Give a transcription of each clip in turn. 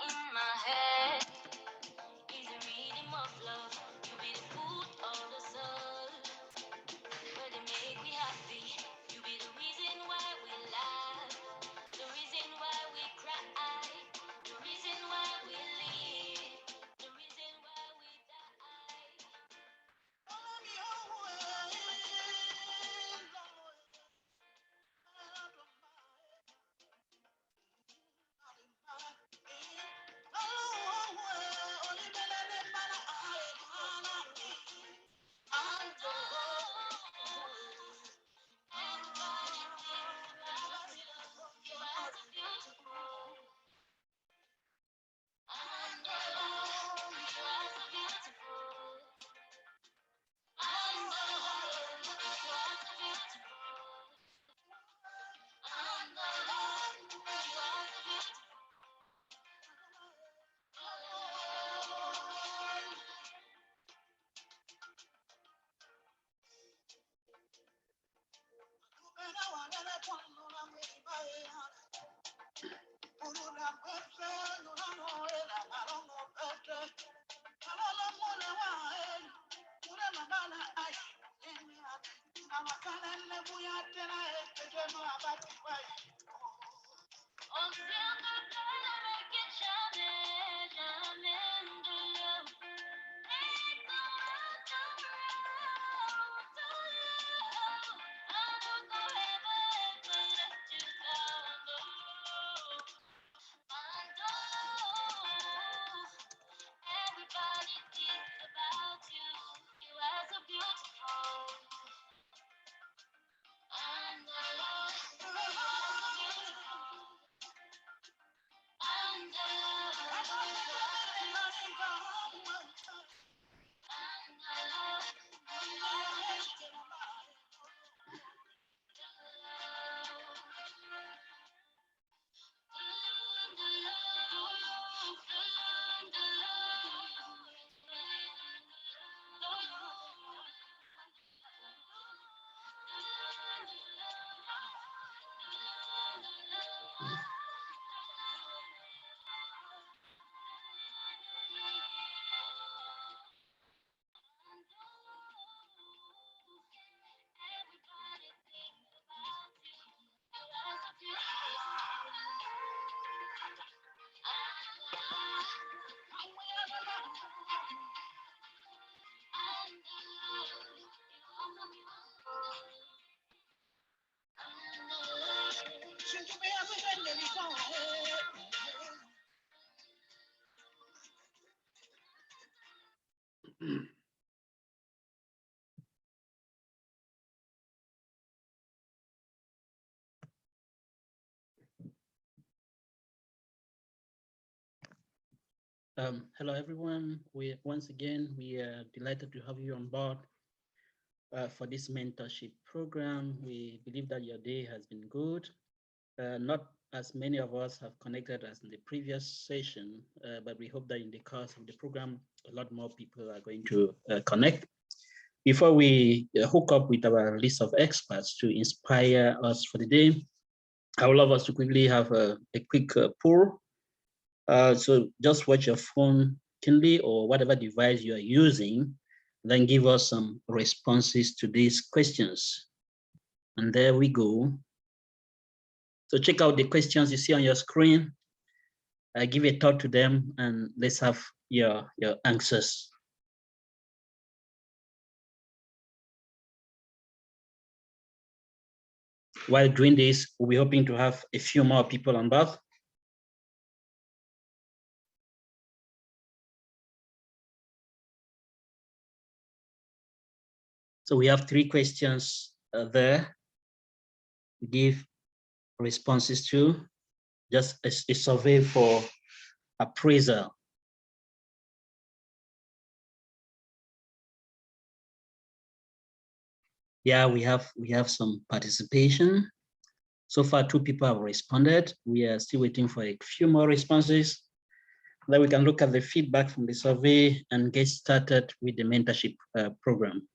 in my head is a rhythm of love. You be the food of the soul, but they make me happy. You be the reason why we laugh, the reason why we cry, the reason why we live, the reason why we die. Everybody thinks about you. You are so beautiful. And I love you. You are so beautiful. And I love you. You are so beautiful. And I love you. You are so Hello, everyone. Once again, we are delighted to have you on board for this mentorship program. We believe that your day has been good. Not as many of us have connected as in the previous session, but we hope that in the course of the program, a lot more people are going to connect. Before we hook up with our list of experts to inspire us for the day, I would love us to quickly have a quick poll. So just watch your phone keenly or whatever device you are using, then give us some responses to these questions. And there we go. So check out the questions you see on your screen. Give a thought to them and let's have your answers. While doing this, we'll be hoping to have a few more people on board. So we have 3 questions there. Give responses to, just a survey for appraisal. Yeah, we have some participation. So far, 2 people have responded. We are still waiting for a few more responses. Then we can look at the feedback from the survey and get started with the mentorship program.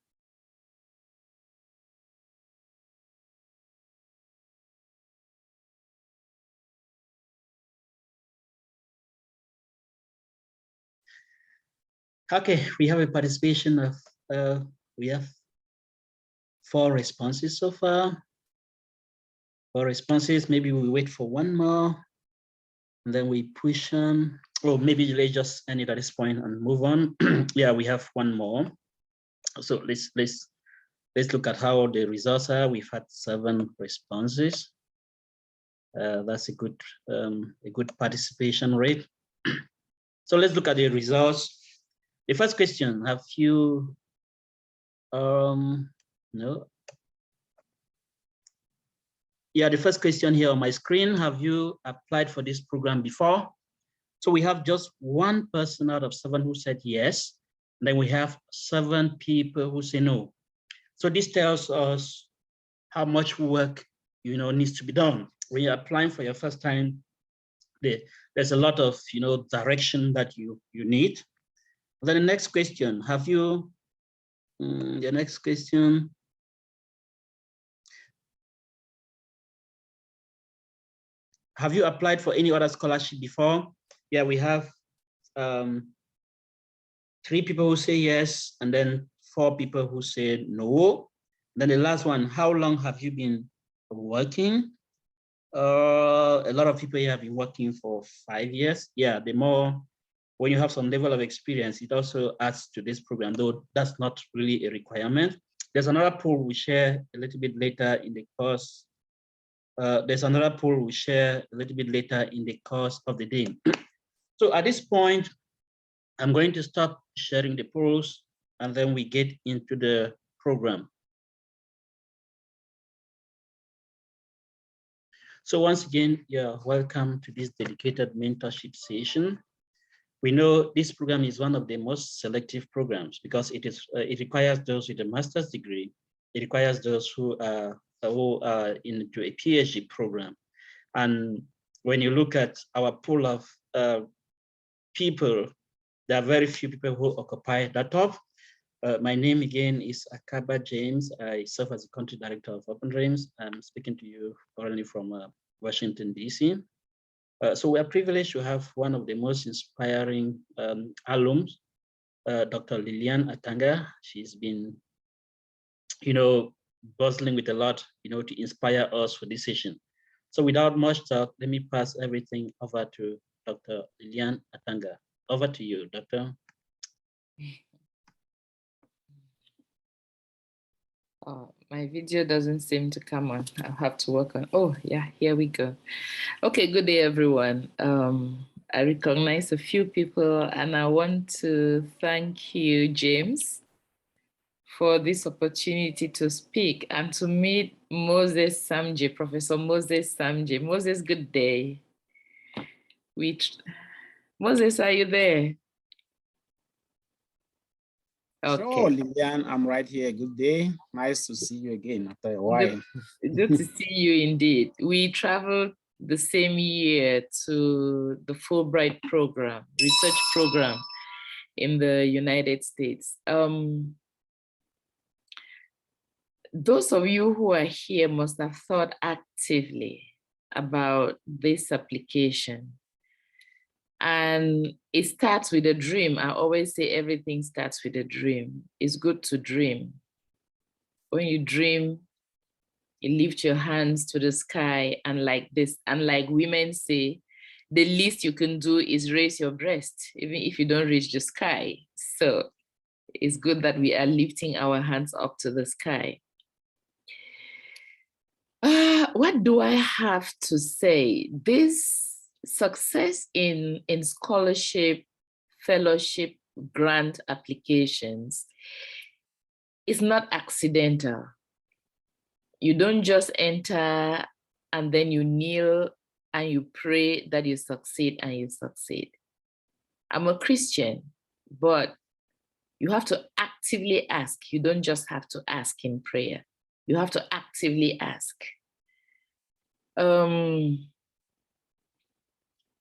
Okay, we have a participation of, we have 4 responses so far. 4 responses, maybe we wait for one more, and then we push on, or maybe let's just end it at this point and move on. Yeah, we have one more. So let's look at how the results are. We've had 7 responses. That's a good participation rate. So let's look at the results. The first question: have you no? Yeah, the first question here on my screen: have you applied for this program before? So we have just 1 person out of 7 who said yes. And then we have 7 people who say no. So this tells us how much work needs to be done. When you're applying for your first time, there's a lot of direction that you need. Then the next question: have you the next question, have you applied for any other scholarship before? Yeah, we have 3 people who say yes, and then 4 people who said no. Then the last one: how long have you been working? A lot of people here have been working for 5 years. Yeah, the more, when you have some level of experience, it also adds to this program, though that's not really a requirement. There's another poll we share a little bit later in the course. There's another poll we share a little bit later in the course of the day. So at this point, I'm going to stop sharing the polls, and then we get into the program. So once again, you're welcome to this dedicated mentorship session. We know this program is one of the most selective programs because it requires those with a master's degree. It requires those who are into a PhD program. And when you look at our pool of people, there are very few people who occupy that top. My name again is Akaba James. I serve as the country director of Open Dreams. I'm speaking to you currently from Washington, DC. So we are privileged to have one of the most inspiring alums, Dr. Lilian Atanga. She's been, bustling with a lot, to inspire us for this session. So without much talk, let me pass everything over to Dr. Lilian Atanga. Over to you, Doctor. My video doesn't seem to come on. I'll have to work on. Oh, yeah, here we go. Okay, good day, everyone. I recognize a few people, and I want to thank you, James, for this opportunity to speak and to meet Moses Samje, Professor Moses Samje. Moses, good day. Moses, are you there? Okay. Sure, Lilian, I'm right here. Good day. Nice to see you again after a while. Good to see you indeed. We traveled the same year to the Fulbright program, research program in the United States. Those of you who are here must have thought actively about this application. And it starts with a dream. I always say everything starts with a dream. It's good to dream. When you dream, you lift your hands to the sky, and like this, and like women say, the least you can do is raise your breast, even if you don't reach the sky. So it's good that we are lifting our hands up to the sky. What do I have to say? This success in scholarship, fellowship, grant applications is not accidental. You don't just enter and then you kneel and you pray that you succeed and you succeed. I'm a Christian, but you have to actively ask. You don't just have to ask in prayer. You have to actively ask.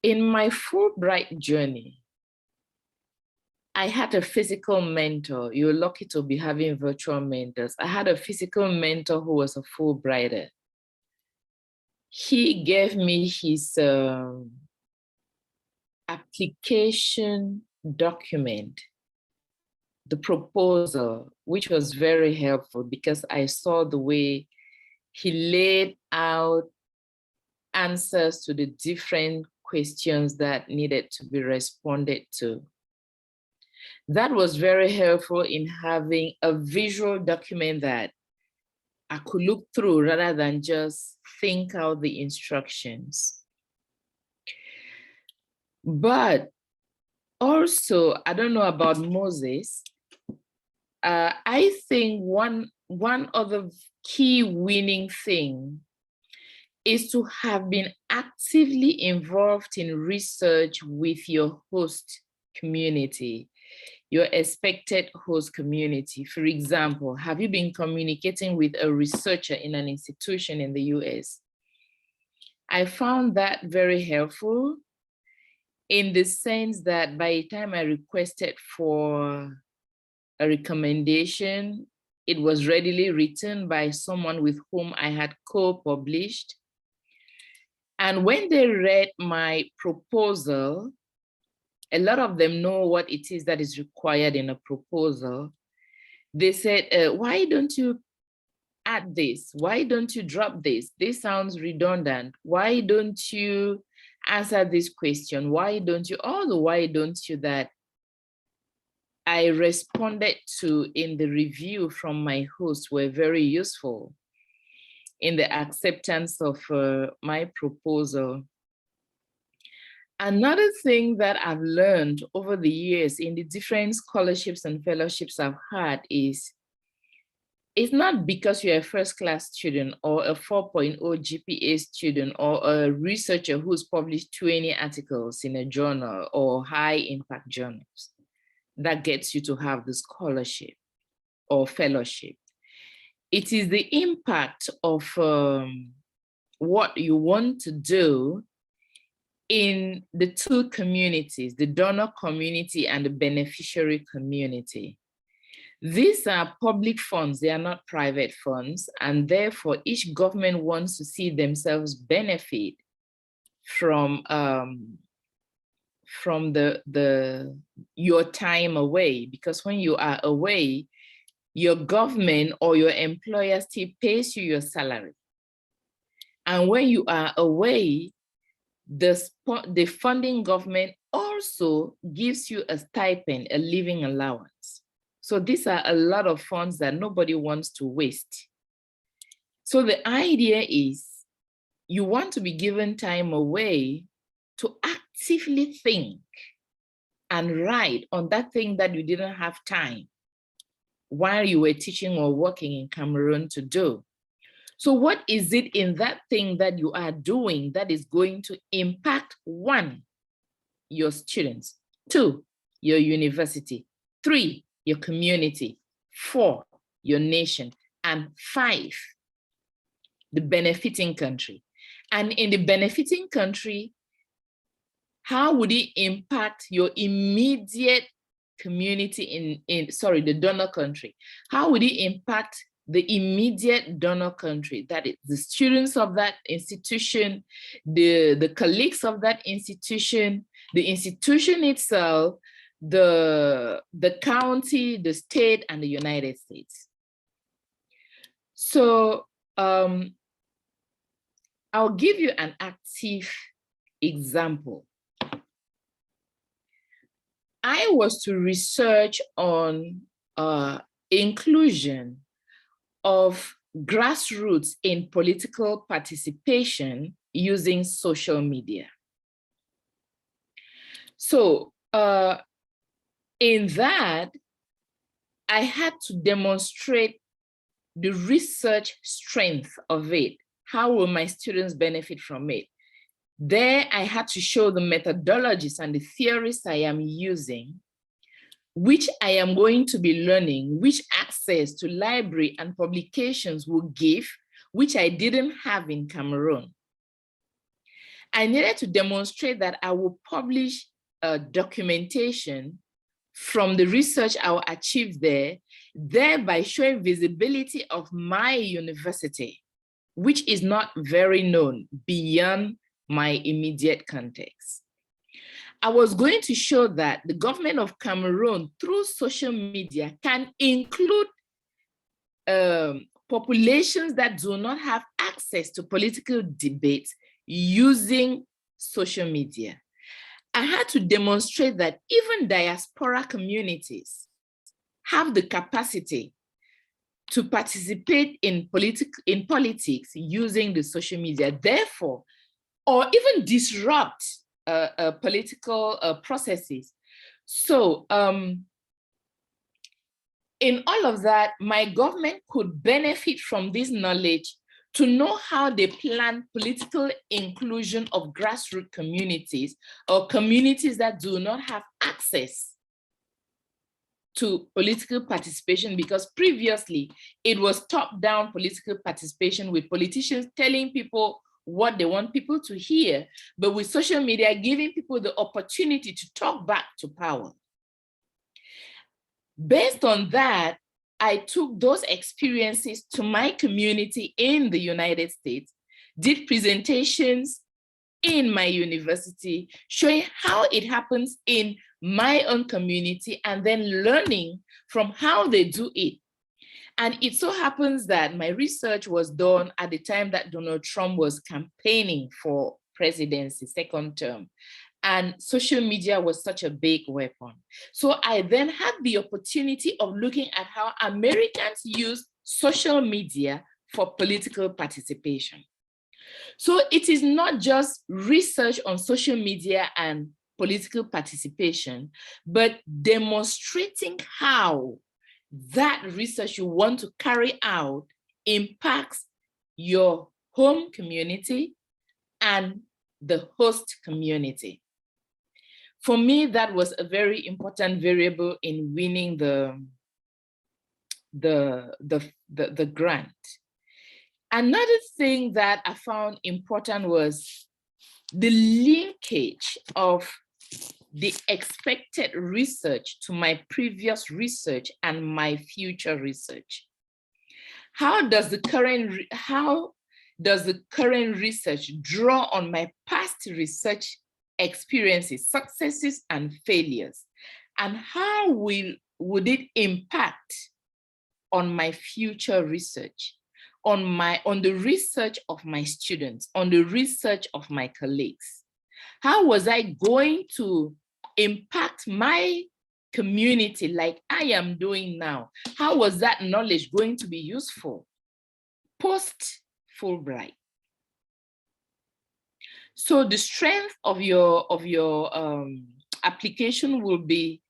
In my Fulbright journey, I had a physical mentor. You're lucky to be having virtual mentors. I had a physical mentor who was a Fulbrighter. He gave me his application document the proposal, which was very helpful because I saw the way he laid out answers to the different questions that needed to be responded to. That was very helpful in having a visual document that I could look through rather than just think out the instructions. But also, I don't know about Moses. I think one other key winning thing is to have been actively involved in research with your host community, your expected host community. For example, have you been communicating with a researcher in an institution in the US? I found that very helpful in the sense that by the time I requested for a recommendation, it was readily written by someone with whom I had co-published. And when they read my proposal, a lot of them know what it is that is required in a proposal. They said, why don't you add this? Why don't you drop this? This sounds redundant. Why don't you answer this question? Why don't you? All the why don't you that I responded to in the review from my host were very useful in the acceptance of my proposal. Another thing that I've learned over the years in the different scholarships and fellowships I've had is, it's not because you're a first-class student or a 4.0 GPA student or a researcher who's published 20 articles in a journal or high-impact journals that gets you to have the scholarship or fellowship. It is the impact of what you want to do in the two communities, the donor community and the beneficiary community. These are public funds, they are not private funds, and therefore each government wants to see themselves benefit from your time away, because when you are away, your government or your employer still pays you your salary. And when you are away, the funding government also gives you a stipend, a living allowance. So these are a lot of funds that nobody wants to waste. So the idea is you want to be given time away to actively think and write on that thing that you didn't have time while you were teaching or working in Cameroon to do. So what is it in that thing that you are doing that is going to impact, 1, your students, 2, your university, 3, your community, 4, your nation, and 5, the benefiting country. And in the benefiting country, how would it impact your immediate community the donor country? How would it impact the immediate donor country? That is the students of that institution, the colleagues of that institution, the institution itself, the county, the state, and the United States. So I'll give you an active example. I was to research on inclusion of grassroots in political participation using social media. So in that, I had to demonstrate the research strength of it. How will my students benefit from it? There, I had to show the methodologies and the theories I am using, which I am going to be learning, which access to library and publications will give, which I didn't have in Cameroon. I needed to demonstrate that I will publish a documentation from the research I will achieve there, thereby showing visibility of my university, which is not very known beyond my immediate context. I was going to show that the government of Cameroon, through social media, can include populations that do not have access to political debate using social media. I had to demonstrate that even diaspora communities have the capacity to participate in politics using the social media, therefore, or even disrupt political processes. So in all of that, my government could benefit from this knowledge to know how they plan political inclusion of grassroots communities or communities that do not have access to political participation, because previously it was top-down political participation with politicians telling people what they want people to hear, but with social media giving people the opportunity to talk back to power. Based on that, I took those experiences to my community in the United States, did presentations in my university, showing how it happens in my own community, and then learning from how they do it. And it so happens that my research was done at the time that Donald Trump was campaigning for presidency, second term. And social media was such a big weapon. So I then had the opportunity of looking at how Americans use social media for political participation. So it is not just research on social media and political participation, but demonstrating how that research you want to carry out impacts your home community and the host community. For me, that was a very important variable in winning the grant. Another thing that I found important was the linkage of the expected research to my previous research and my future research. How does the current research draw on my past research experiences, successes and failures? And how would it impact on my future research, on the research of my students, on the research of my colleagues? How was I going to impact my community like I am doing now? How was that knowledge going to be useful post Fulbright? So the strength of your application will be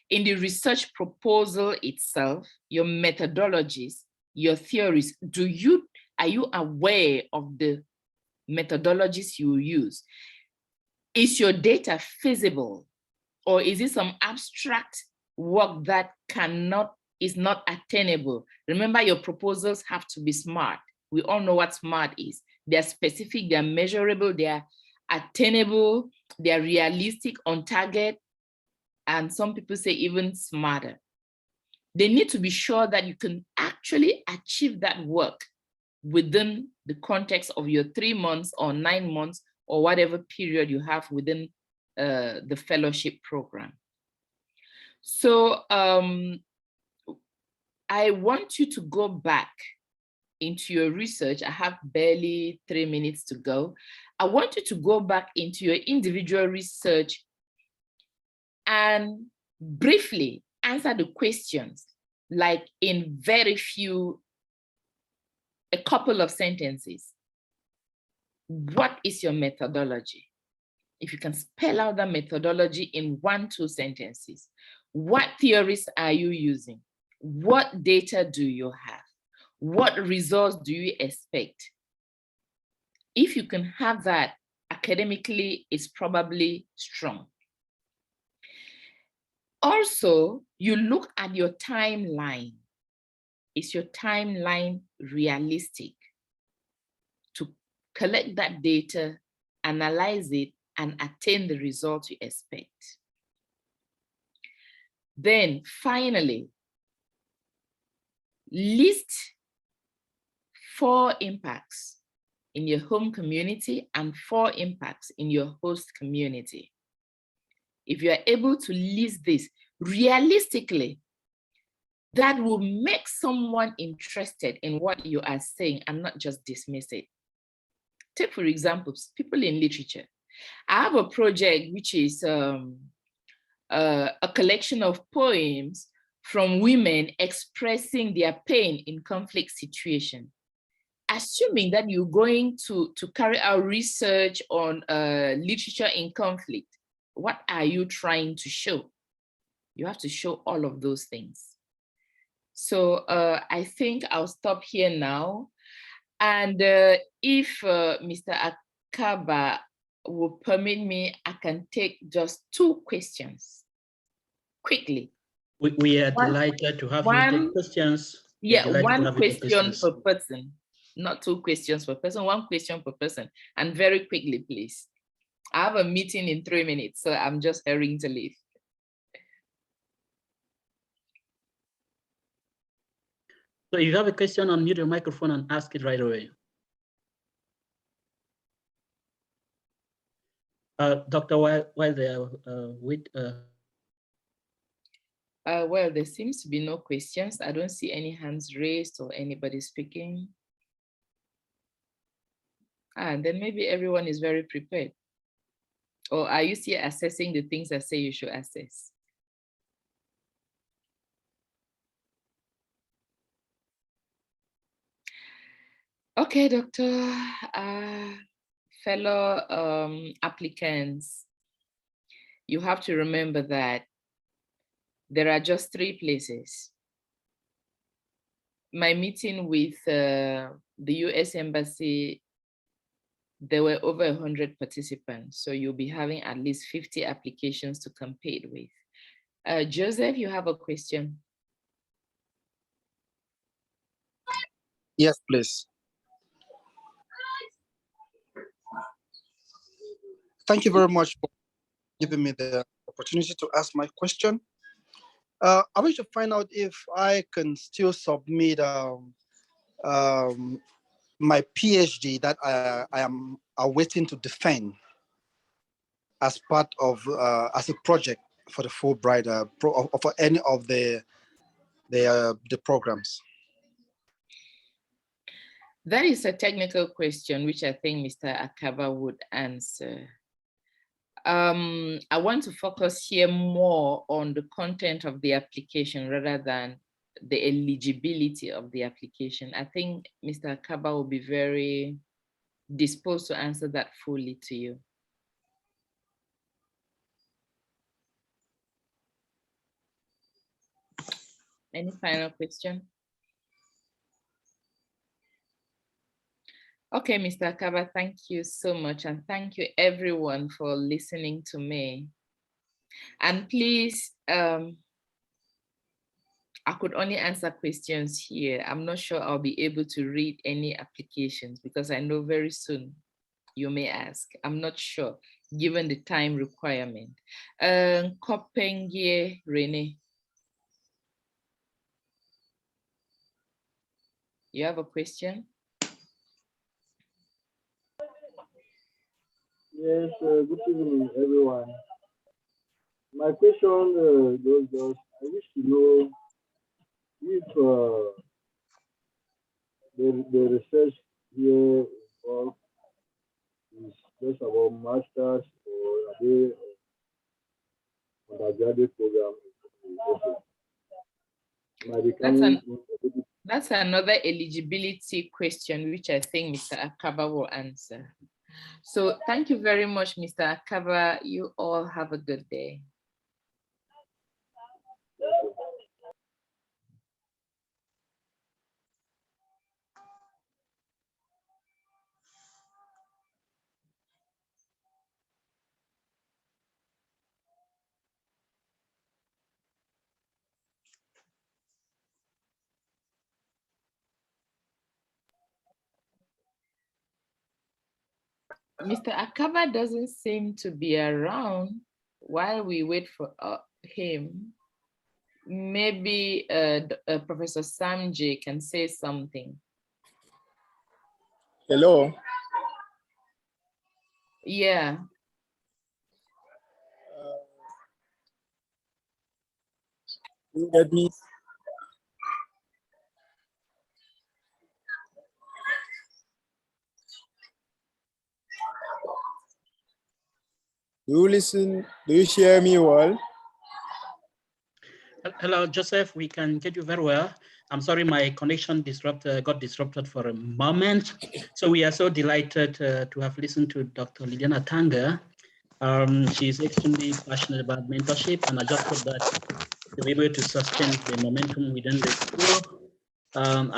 in the research proposal itself, your methodologies, your theories. Are you aware of the methodologies you use? Is your data feasible, or is it some abstract work that is not attainable? Remember, your proposals have to be smart. We all know what SMART is. They're specific, they're measurable, they're attainable, they're realistic, on target, and some people say even smarter. They need to be sure that you can actually achieve that work within the context of your 3 months or 9 months or whatever period you have within the fellowship program. So I want you to go back into your research. I have barely 3 minutes to go. I want you to go back into your individual research and briefly answer the questions, like in a couple of sentences. What is your methodology? If you can spell out the methodology in 1-2 sentences. What theories are you using? What data do you have? What results do you expect? If you can have that academically, it's probably strong. Also, you look at your timeline. Is your timeline realistic? To collect that data, analyze it, and attain the results you expect. Then finally, list 4 impacts in your home community and 4 impacts in your host community. if you are able to list this realistically, that will make someone interested in what you are saying and not just dismiss it. Take, for example, people in literature. I have a project which is a collection of poems from women expressing their pain in conflict situation. Assuming that you're going to carry out research on literature in conflict, what are you trying to show? You have to show all of those things. So I think I'll stop here now. And if Mr. Akaba will permit me, I can take just 2 questions quickly. We are delighted to have you take questions. Yeah, 1 question per person, not 2 questions per person, 1 question per person, and very quickly, please. I have a meeting in 3 minutes, so I'm just hurrying to leave. So if you have a question, unmute your microphone and ask it right away. Doctor, while they are well, there seems to be no questions. I don't see any hands raised or anybody speaking. And then maybe everyone is very prepared. Or are you still assessing the things I say you should assess? Okay, doctor, fellow applicants, you have to remember that there are just 3 places. My meeting with the US Embassy, there were over 100 participants, so you'll be having at least 50 applications to compete with. Joseph, you have a question? Yes, please. Thank you very much for giving me the opportunity to ask my question. I wish to find out if I can still submit my PhD that I am awaiting to defend as part of as a project for the Fulbright for any of the programs. That is a technical question, which I think Mr. Akaba would answer. I want to focus here more on the content of the application rather than the eligibility of the application. I think Mr. Akaba will be very disposed to answer that fully to you. Any final question? Okay, Mr. Akaba, thank you so much. And thank you everyone for listening to me. And please, I could only answer questions here. I'm not sure I'll be able to read any applications because I know very soon you may ask. I'm not sure, given the time requirement. Kopengye Rene. You have a question? Yes, good evening, everyone. My question goes thus: I wish to know if the research here involved is just about masters or are they undergraduate program? That's another eligibility question, which I think Mr. Akaba will answer. So thank you very much, Mr. Akaba. You all have a good day. Mr. Akaba doesn't seem to be around. While we wait for him, maybe Professor Samji can say something. Hello. Yeah. You get me? Do you listen? Do you hear me well? Hello, Joseph. We can get you very well. I'm sorry, my connection got disrupted for a moment. So we are so delighted to have listened to Dr. Liliana Tanga. She's extremely passionate about mentorship, and I just hope that to be able to sustain the momentum within the school. And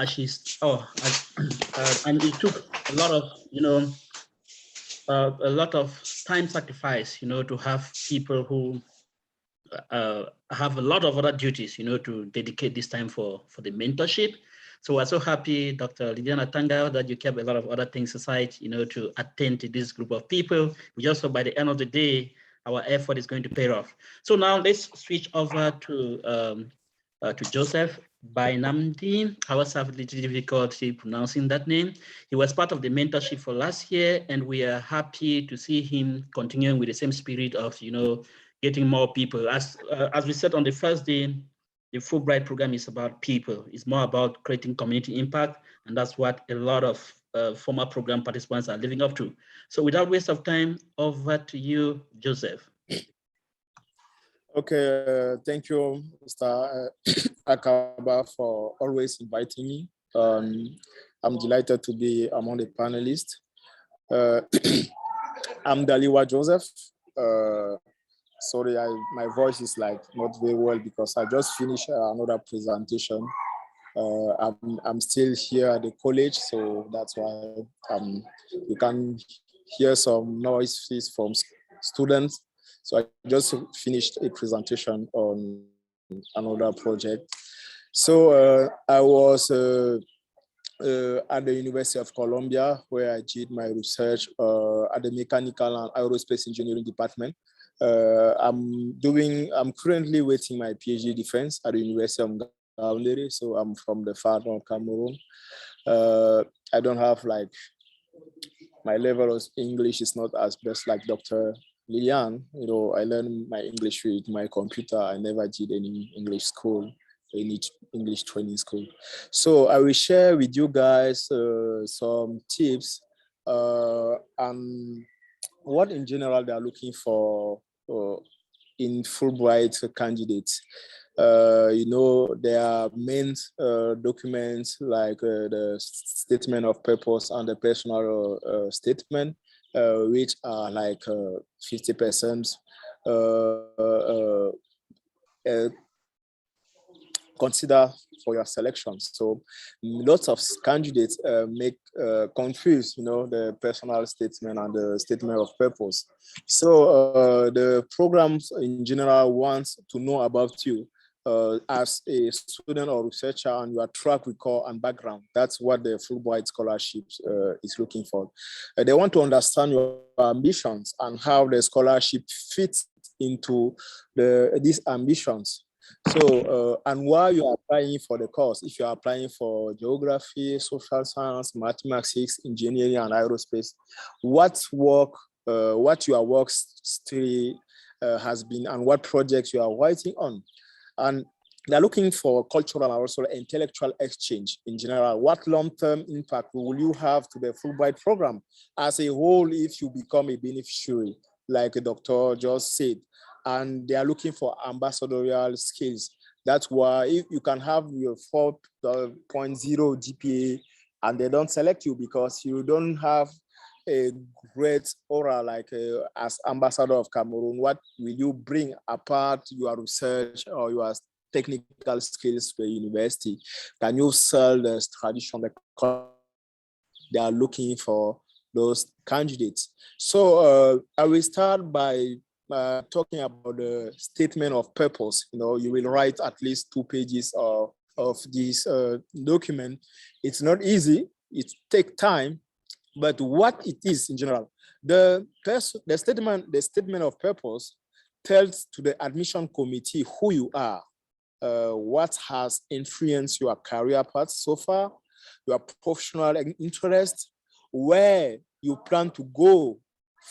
it took a lot of, a lot of time sacrifice, to have people who have a lot of other duties, to dedicate this time for the mentorship. So we're so happy, Dr. Liliana Tanga, that you kept a lot of other things aside, to attend to this group of people. We just hope by the end of the day, our effort is going to pay off. So now let's switch over to Joseph Bainamdi. I was having a little difficulty pronouncing that name. He was part of the mentorship for last year, and we are happy to see him continuing with the same spirit of, getting more people. As we said on the first day, the Fulbright program is about people. It's more about creating community impact, and that's what a lot of former program participants are living up to. So without waste of time, over to you, Joseph. Okay, thank you, Mr. Akaba, for always inviting me. I'm delighted to be among the panelists. I'm Daliwa Joseph. Sorry, my voice is like not very well because I just finished another presentation. I'm still here at the college, so that's why you can hear some noises from students. So I just finished a presentation on another project. So I was at the University of Columbia, where I did my research at the Mechanical and Aerospace Engineering Department. I'm currently waiting my PhD defense at the University of Gaoundéré, so I'm from the far north Cameroon. I don't have my level of English is not as best like Dr. Lilian. I learned my English with my computer. I never did any English school, any English training school. So I will share with you guys some tips and what in general they are looking for in Fulbright candidates. There are main documents like the statement of purpose and the personal statement, which are like 50% consider for your selection. So lots of candidates make confuse, the personal statement and the statement of purpose. So the programs in general want to know about you as a student or researcher and your track record and background. That's what the Fulbright scholarship is looking for. They want to understand your ambitions and how the scholarship fits into these ambitions. So, and while you are applying for the course, if you are applying for geography, social science, mathematics, engineering, and aerospace, what your work history has been and what projects you are working on. And they're looking for cultural and also intellectual exchange in general. What long-term impact will you have to the Fulbright program as a whole if you become a beneficiary, like the doctor just said? And they are looking for ambassadorial skills. That's why if you can have your 4.0 GPA and they don't select you because you don't have a great aura as ambassador of Cameroon, what will you bring apart your research or your technical skills to the university? Can you sell the tradition? They are looking for those candidates. So I will start by talking about the statement of purpose. You will write at least 2 pages of this document. It's not easy. It takes time, but what it is in general, the statement of purpose tells to the admission committee who you are, what has influenced your career path so far, your professional interest, where you plan to go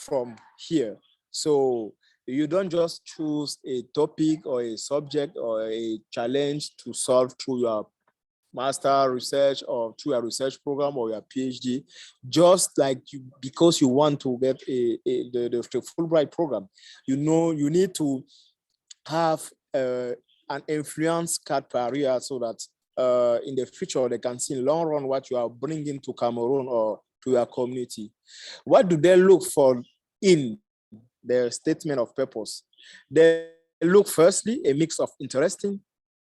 from here. So You don't just choose a topic or a subject or a challenge to solve through your master research or through a research program or your PhD, just like because you want to get the Fulbright program. You know, you need to have an influence card per year so that in the future they can see in long run what you are bringing to Cameroon or to your community. What do they look for in their statement of purpose? They look firstly a mix of interesting,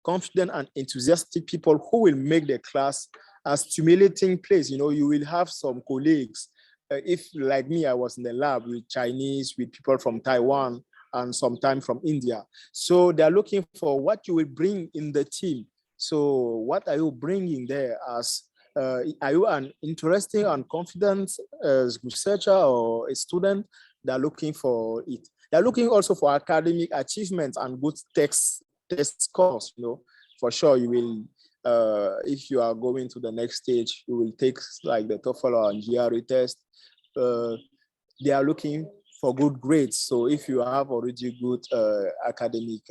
confident and enthusiastic people who will make the class a stimulating place. You know, you will have some colleagues. If like me, I was in the lab with Chinese, with people from Taiwan and sometimes from India. So they're looking for what you will bring in the team. So what are you bringing there as, are you an interesting and confident researcher or a student? They're looking for it. They're looking also for academic achievements and good test scores. You know, for sure you will, if you are going to the next stage, you will take like the TOEFL and GRE test. They are looking for good grades. So if you have already good academic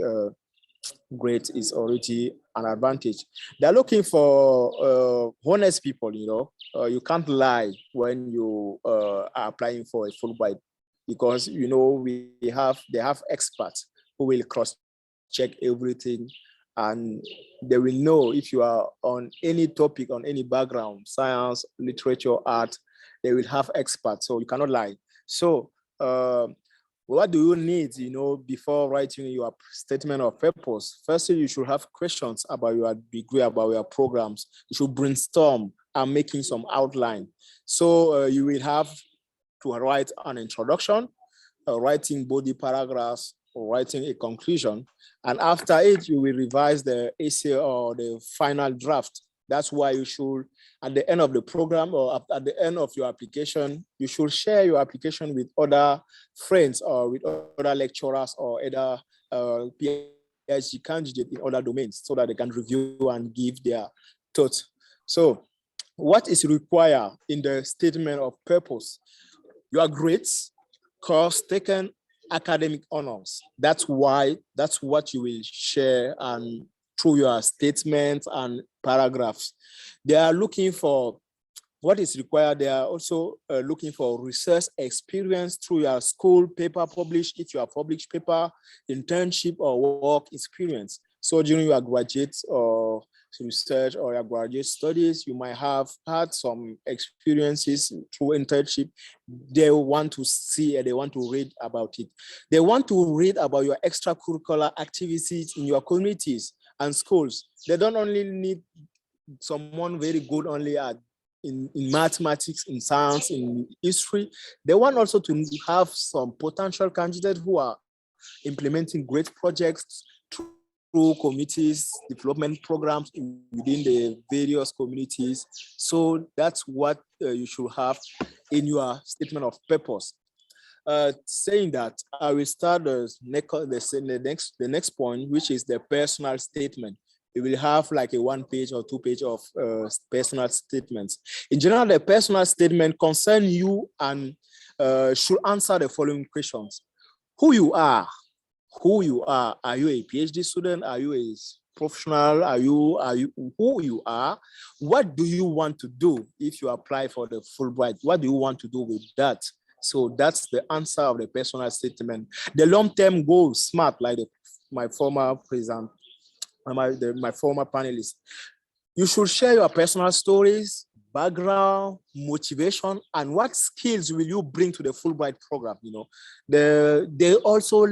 grades, is already an advantage. They're looking for honest people. You know, you can't lie when you are applying for a Fulbright, because you know they have experts who will cross-check everything, and they will know if you are on any topic, on any background, science, literature, art. They will have experts, so you cannot lie. So what do you need, you know, before writing your statement of purpose? Firstly, you should have questions about your degree, about your programs. You should brainstorm and making some outline. So you will have to write an introduction, writing body paragraphs, or writing a conclusion. And after it, you will revise the essay or the final draft. That's why you should, at the end of the program or at the end of your application, you should share your application with other friends or with other lecturers or other PhD candidates in other domains so that they can review and give their thoughts. So what is required in the statement of purpose? Your grades, course taken, academic honors. That's what you will share and through your statements and paragraphs. They are looking for what is required. They are also looking for research experience through your school paper published, if you are published paper, internship or work experience. So during your graduate or research or your graduate studies, you might have had some experiences through internship. They want to see and they want to read about it. They want to read about your extracurricular activities in your communities and schools. They don't only need someone very good only at in mathematics, in science, in history. They want also to have some potential candidates who are implementing great projects through communities, development programs within the various communities. So that's what you should have in your statement of purpose. Saying that, I will start the next point, which is the personal statement. You will have like a 1 page or 2 page of personal statements. In general, the personal statement concerns you and should answer the following questions: who you are. Who you are. Are you a PhD student? Are you a professional? Are you who you are? What do you want to do if you apply for the Fulbright? What do you want to do with that? So that's the answer of the personal statement. The long-term goal, SMART, like my former president, my former panelist. You should share your personal stories, background, motivation, and what skills will you bring to the Fulbright program. You know, they also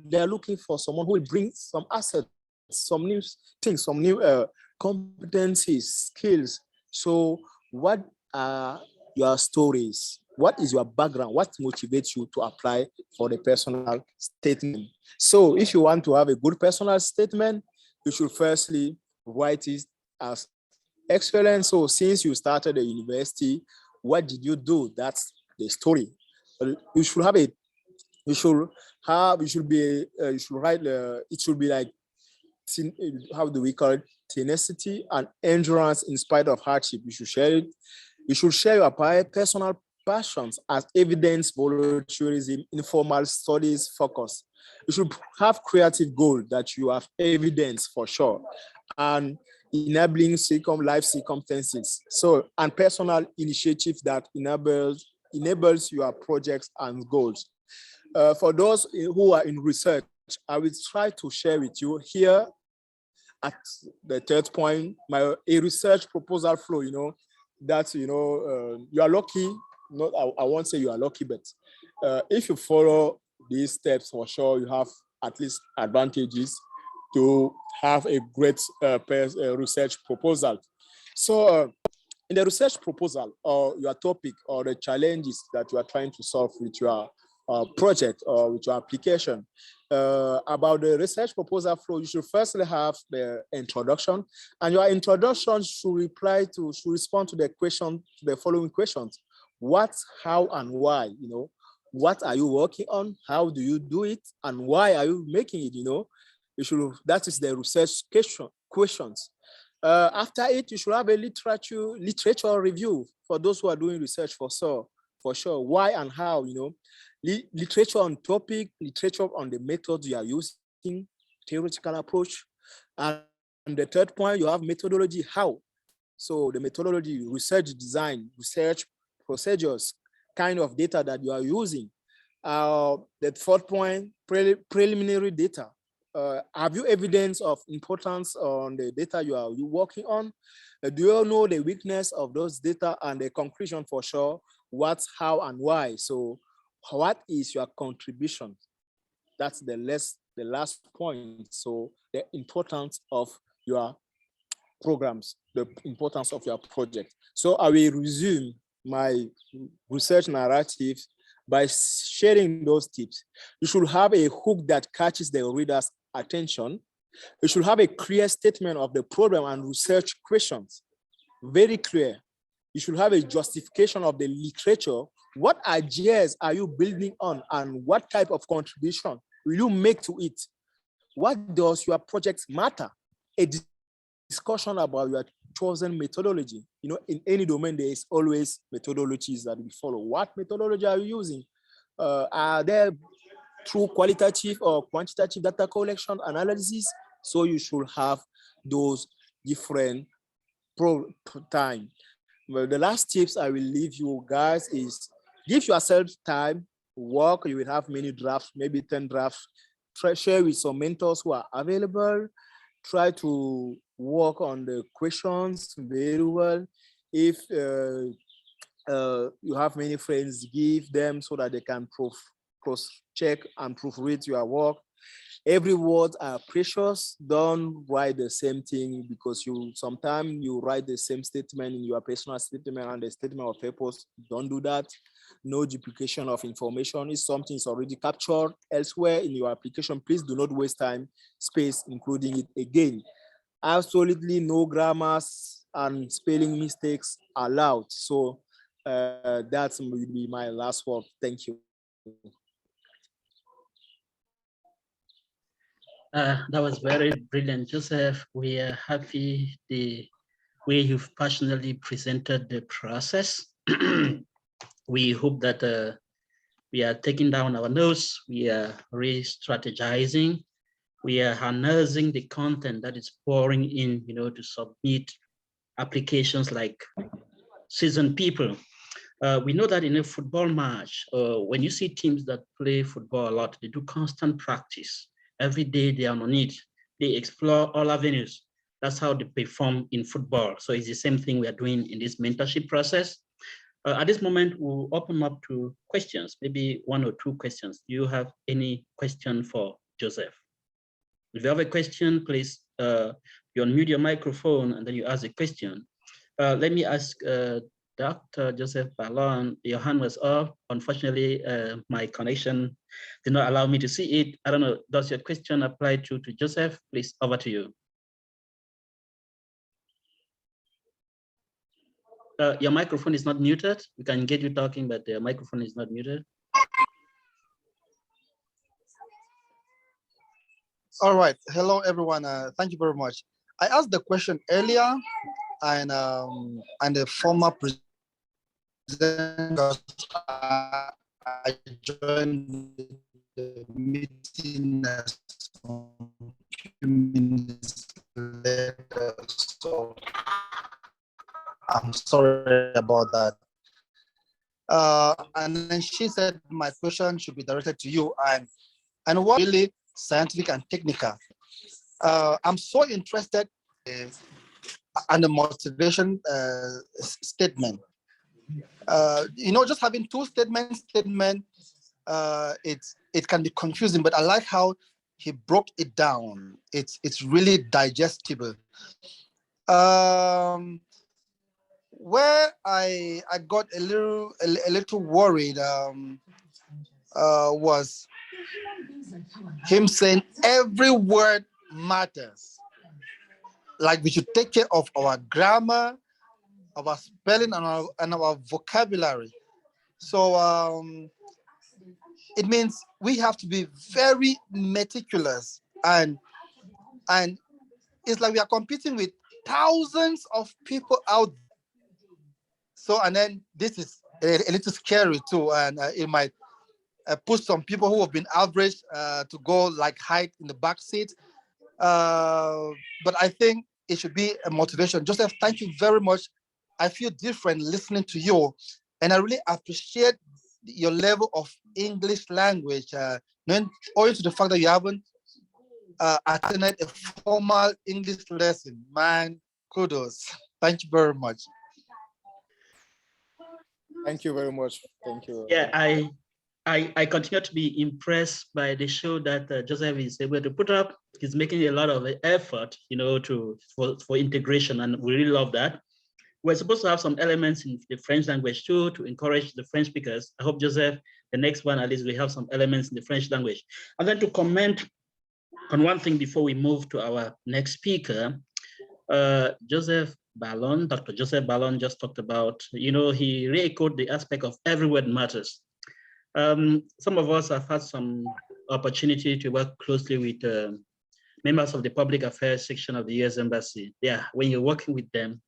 they're looking for someone who will bring some assets, some new things, some new competencies, skills. So what are your stories? What is your background? What motivates you to apply for the personal statement? So if you want to have a good personal statement, you should firstly write it as excellent. So since you started the university, what did you do? That's the story. You should have it. You should write, it should be like, how do we call it? Tenacity and endurance in spite of hardship. You should share it. You should share your personal passions as evidence volunteerism, informal studies focus. You should have creative goal that you have evidence for sure, and enabling life circumstances. So, and personal initiative that enables your projects and goals. For those who are in research, I will try to share with you here at the third point, a research proposal flow, that, you are lucky, not, I won't say you are lucky, but if you follow these steps, for sure, you have at least advantages to have a great research proposal. So in the research proposal or your topic or the challenges that you are trying to solve with your project or with your application, about the research proposal flow, you should firstly have the introduction, and your introduction should respond to the following questions: what, how, and why. What are you working on? How do you do it? And why are you making it? That is the research questions. After it, you should have a literature review for those who are doing research for sure. Why and how, literature on topic, literature on the methods you are using, theoretical approach. And the third point, you have methodology, how. So the methodology, research design, research procedures, kind of data that you are using. The fourth point, preliminary data. Have you evidence of importance on the data you working on? Do you know the weakness of those data and the conclusion for sure? What, how, and why? So what is your contribution? That's the last point. So the importance of your programs, the importance of your project. So I will resume my research narrative by sharing those tips. You should have a hook that catches the reader's attention. You should have a clear statement of the program and research questions, very clear. You should have a justification of the literature. What ideas are you building on, and what type of contribution will you make to it? What does your project matter? A discussion about your chosen methodology. In any domain, there is always methodologies that we follow. What methodology are you using? Are there through qualitative or quantitative data collection analysis? So you should have those different time. Well, the last tips I will leave you guys is give yourself time, work. You will have many drafts, maybe 10 drafts. Share with some mentors who are available. Try to work on the questions very well. If you have many friends, give them so that they can cross-check and proofread your work. Every word are precious. Don't write the same thing, because sometimes you write the same statement in your personal statement and the statement of purpose. Don't do that. No duplication of information. If something is already captured elsewhere in your application, please do not waste time, space, including it again. Absolutely no grammars and spelling mistakes allowed. So that will be my last word. Thank you. That was very brilliant, Joseph. We are happy the way you've passionately presented the process. We hope that we are taking down our notes, we are re-strategizing, we are harnessing the content that is pouring in, to submit applications like seasoned people. We know that in a football match, when you see teams that play football a lot, they do constant practice. Every day they are on it. They explore all avenues. That's how they perform in football. So it's the same thing we are doing in this mentorship process. At this moment, we'll open up to questions, maybe 1 or 2 questions. Do you have any question for Joseph? If you have a question, please you unmute your microphone and then you ask a question. Let me ask Dr. Joseph Ballon, your hand was up. Unfortunately, my connection did not allow me to see it. I don't know, does your question apply to Joseph? Please, over to you. Your microphone is not muted. We can get you talking, but the microphone is not muted. All right. Hello, everyone. Thank you very much. I asked the question earlier, and the former because I joined the meeting some few minutes later, so I'm sorry about that. And then she said, my question should be directed to you, and what really scientific and technical. I'm so interested in the motivation statement. Just having two statements, it can be confusing, but I like how he broke it down. It's really digestible. Where I got a little worried was him saying every word matters. Like we should take care of our grammar, our spelling, and our vocabulary. So it means we have to be very meticulous, and it's like we are competing with thousands of people out there. So, and then this is a little scary too, and it might push some people who have been average to go like hide in the back seat. But I think it should be a motivation. Joseph, thank you very much. I feel different listening to you, and I really appreciate your level of English language, owing to the fact that you haven't attended a formal English lesson. Man, kudos. Thank you very much. Thank you very much. Thank you. Yeah, I continue to be impressed by the show that Joseph is able to put up. He's making a lot of effort, for integration, and we really love that. We're supposed to have some elements in the French language too to encourage the French speakers. I hope, Joseph, the next one at least we have some elements in the French language. And then to comment on one thing before we move to our next speaker, Joseph Ballon, Dr. Joseph Ballon just talked about, he re-echoed the aspect of every word matters. Some of us have had some opportunity to work closely with members of the public affairs section of the US Embassy. Yeah, when you're working with them,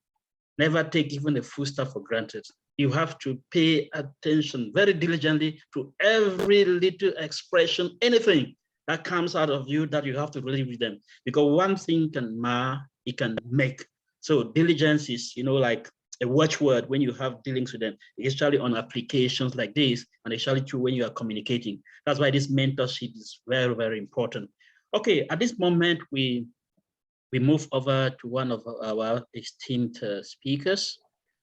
never take even a full stop for granted. You have to pay attention very diligently to every little expression, anything that comes out of you that you have to really read them. Because one thing can mar, it can make. So diligence is, like a watchword when you have dealings with them, especially on applications like this, and especially true when you are communicating. That's why this mentorship is very, very important. Okay, at this moment, we move over to one of our esteemed speakers.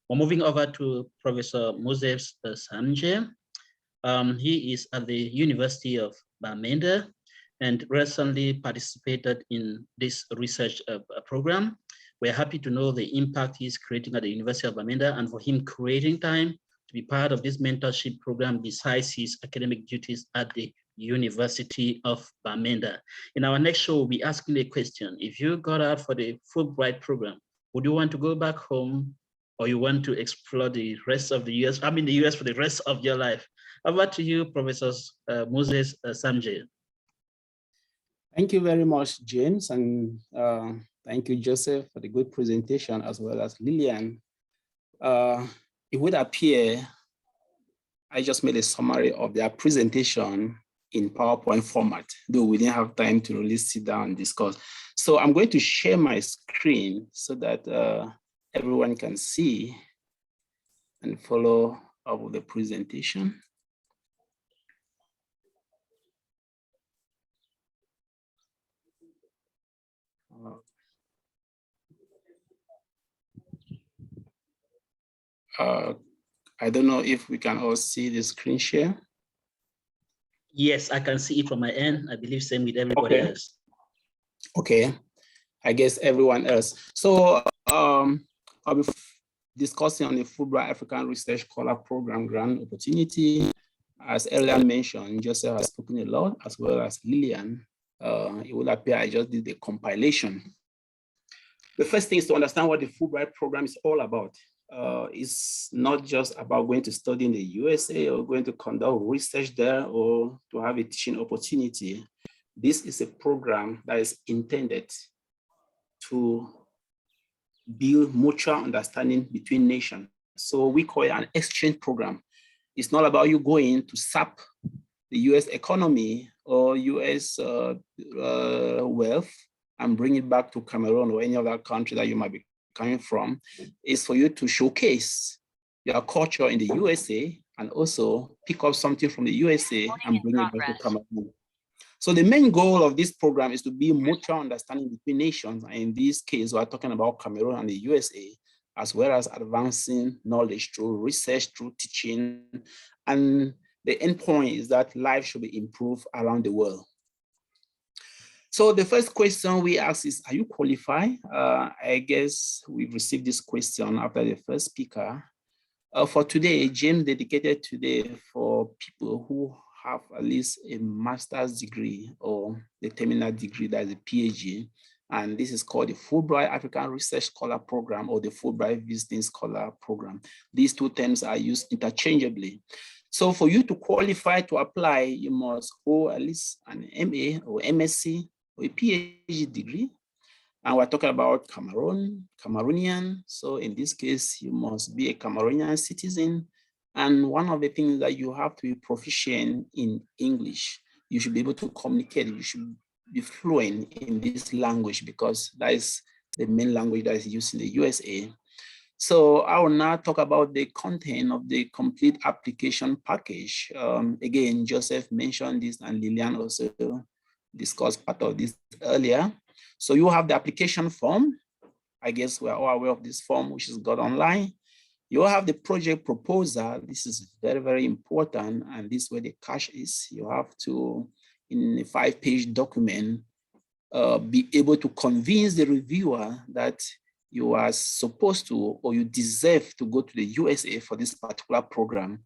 We're moving over to Professor Moses Samje. He is at the University of Bamenda and recently participated in this research program. We're happy to know the impact he's creating at the University of Bamenda, and for him creating time to be part of this mentorship program besides his academic duties at the University of Bamenda. In our next show, we'll be asking a question. If you got out for the Fulbright program, would you want to go back home, or you want to explore the rest of the US, the US for the rest of your life? Over to you, Professor Moses Samje. Thank you very much, James, and thank you, Joseph, for the good presentation, as well as Lillian. It would appear I just made a summary of their presentation in PowerPoint format, though we didn't have time to really sit down and discuss. So I'm going to share my screen so that everyone can see and follow up with the presentation. I don't know if we can all see the screen share. Yes, I can see it from my end. I believe same with everybody else. Okay, I guess everyone else. So I'll be discussing on the Fulbright African Research Scholar Program grant opportunity. As earlier mentioned, Joseph has spoken a lot, as well as Lillian. It will appear I just did the compilation. The first thing is to understand what the Fulbright program is all about. It's not just about going to study in the USA or going to conduct research there or to have a teaching opportunity. This is a program that is intended to build mutual understanding between nations. So we call it an exchange program. It's not about you going to sap the US economy or US wealth and bring it back to Cameroon or any other country that you might be coming from. It's for you to showcase your culture in the USA and also pick up something from the USA and bring it back to Cameroon. So the main goal of this program is to build mutual understanding between nations. And in this case, we're talking about Cameroon and the USA, as well as advancing knowledge through research, through teaching. And the end point is that life should be improved around the world. So the first question we ask is, are you qualified? I guess we've received this question after the first speaker. For today, James dedicated today for people who have at least a master's degree or the terminal degree, that is a PhD. And this is called the Fulbright African Research Scholar Program or the Fulbright Visiting Scholar Program. These two terms are used interchangeably. So for you to qualify to apply, you must hold at least an MA or MSc or a PhD degree. And we're talking about Cameroonian. So in this case, you must be a Cameroonian citizen. And one of the things that you have to be proficient in English. You should be able to communicate. You should be fluent in this language because that is the main language that is used in the USA. So I will now talk about the content of the complete application package. Again, Joseph mentioned this and Lillian also discussed part of this earlier. So you have the application form. I guess we're all aware of this form, which is got online. You have the project proposal. This is very, very important. And this is where the cash is. You have to, in a 5-page document, be able to convince the reviewer that you are supposed to or you deserve to go to the USA for this particular program.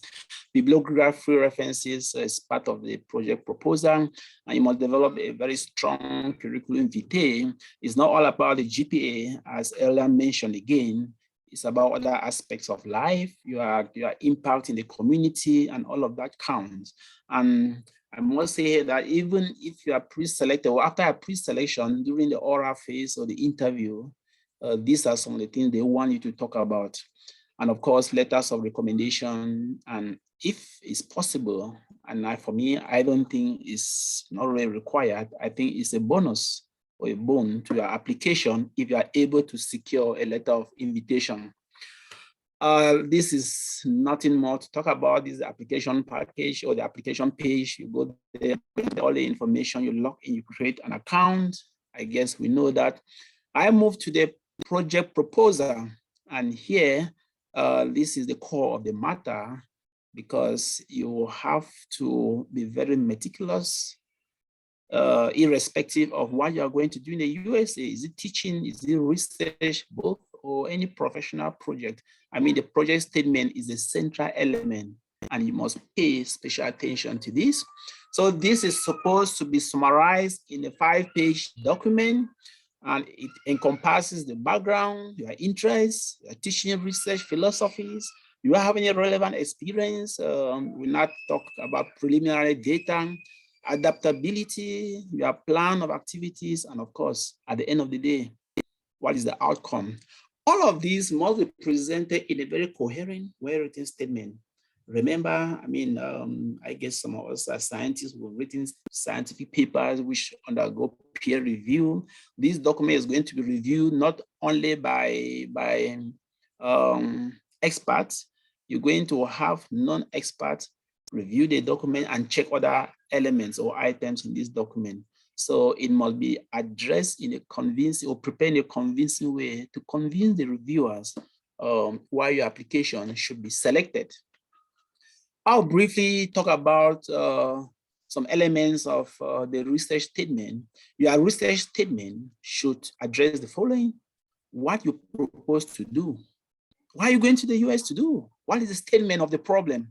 Bibliography references is part of the project proposal, and you must develop a very strong curriculum vitae. It's not all about the GPA, as earlier mentioned again. It's about other aspects of life, your impact in the community, and all of that counts. And I must say that even if you are pre-selected or after a pre-selection during the oral phase or the interview, these are some of the things they want you to talk about. And of course, letters of recommendation, and if it's possible, and for me, I don't think it's not really required. I think it's a bonus or a bone to your application if you are able to secure a letter of invitation. This is nothing more to talk about. This is the application package or the application page. You go there, get all the information, you log in, you create an account. I guess we know that. I move to the project proposal, and here, this is the core of the matter because you have to be very meticulous, irrespective of what you are going to do in the USA. Is it teaching? Is it research? Both, or any professional project? I mean, the project statement is a central element, and you must pay special attention to this. So this is supposed to be summarized in a 5-page document, and it encompasses the background, your interests, your teaching, research, philosophies. You have any relevant experience? We not talk about preliminary data, adaptability, your plan of activities, and of course, at the end of the day, what is the outcome? All of these must be presented in a very coherent, well-written statement. Remember, I mean, I guess some of us as scientists who have written scientific papers which undergo peer review. This document is going to be reviewed not only by experts. You're going to have non-experts review the document and check other elements or items in this document. So it must be addressed in a convincing or prepared in a convincing way to convince the reviewers why your application should be selected. I'll briefly talk about some elements of the research statement. Your research statement should address the following: what you propose to do. Why are you going to the US to do? What is the statement of the problem?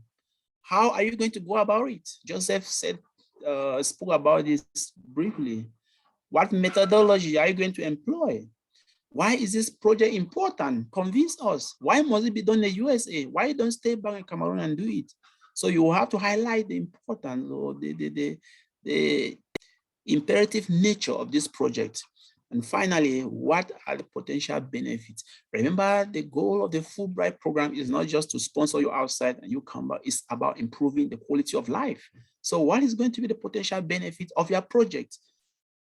How are you going to go about it? Joseph spoke about this briefly. What methodology are you going to employ? Why is this project important? Convince us. Why must it be done in the USA? Why don't stay back in Cameroon and do it? So you have to highlight the importance or the imperative nature of this project. And finally, what are the potential benefits? Remember, the goal of the Fulbright program is not just to sponsor you outside and you come back, it's about improving the quality of life. So what is going to be the potential benefit of your project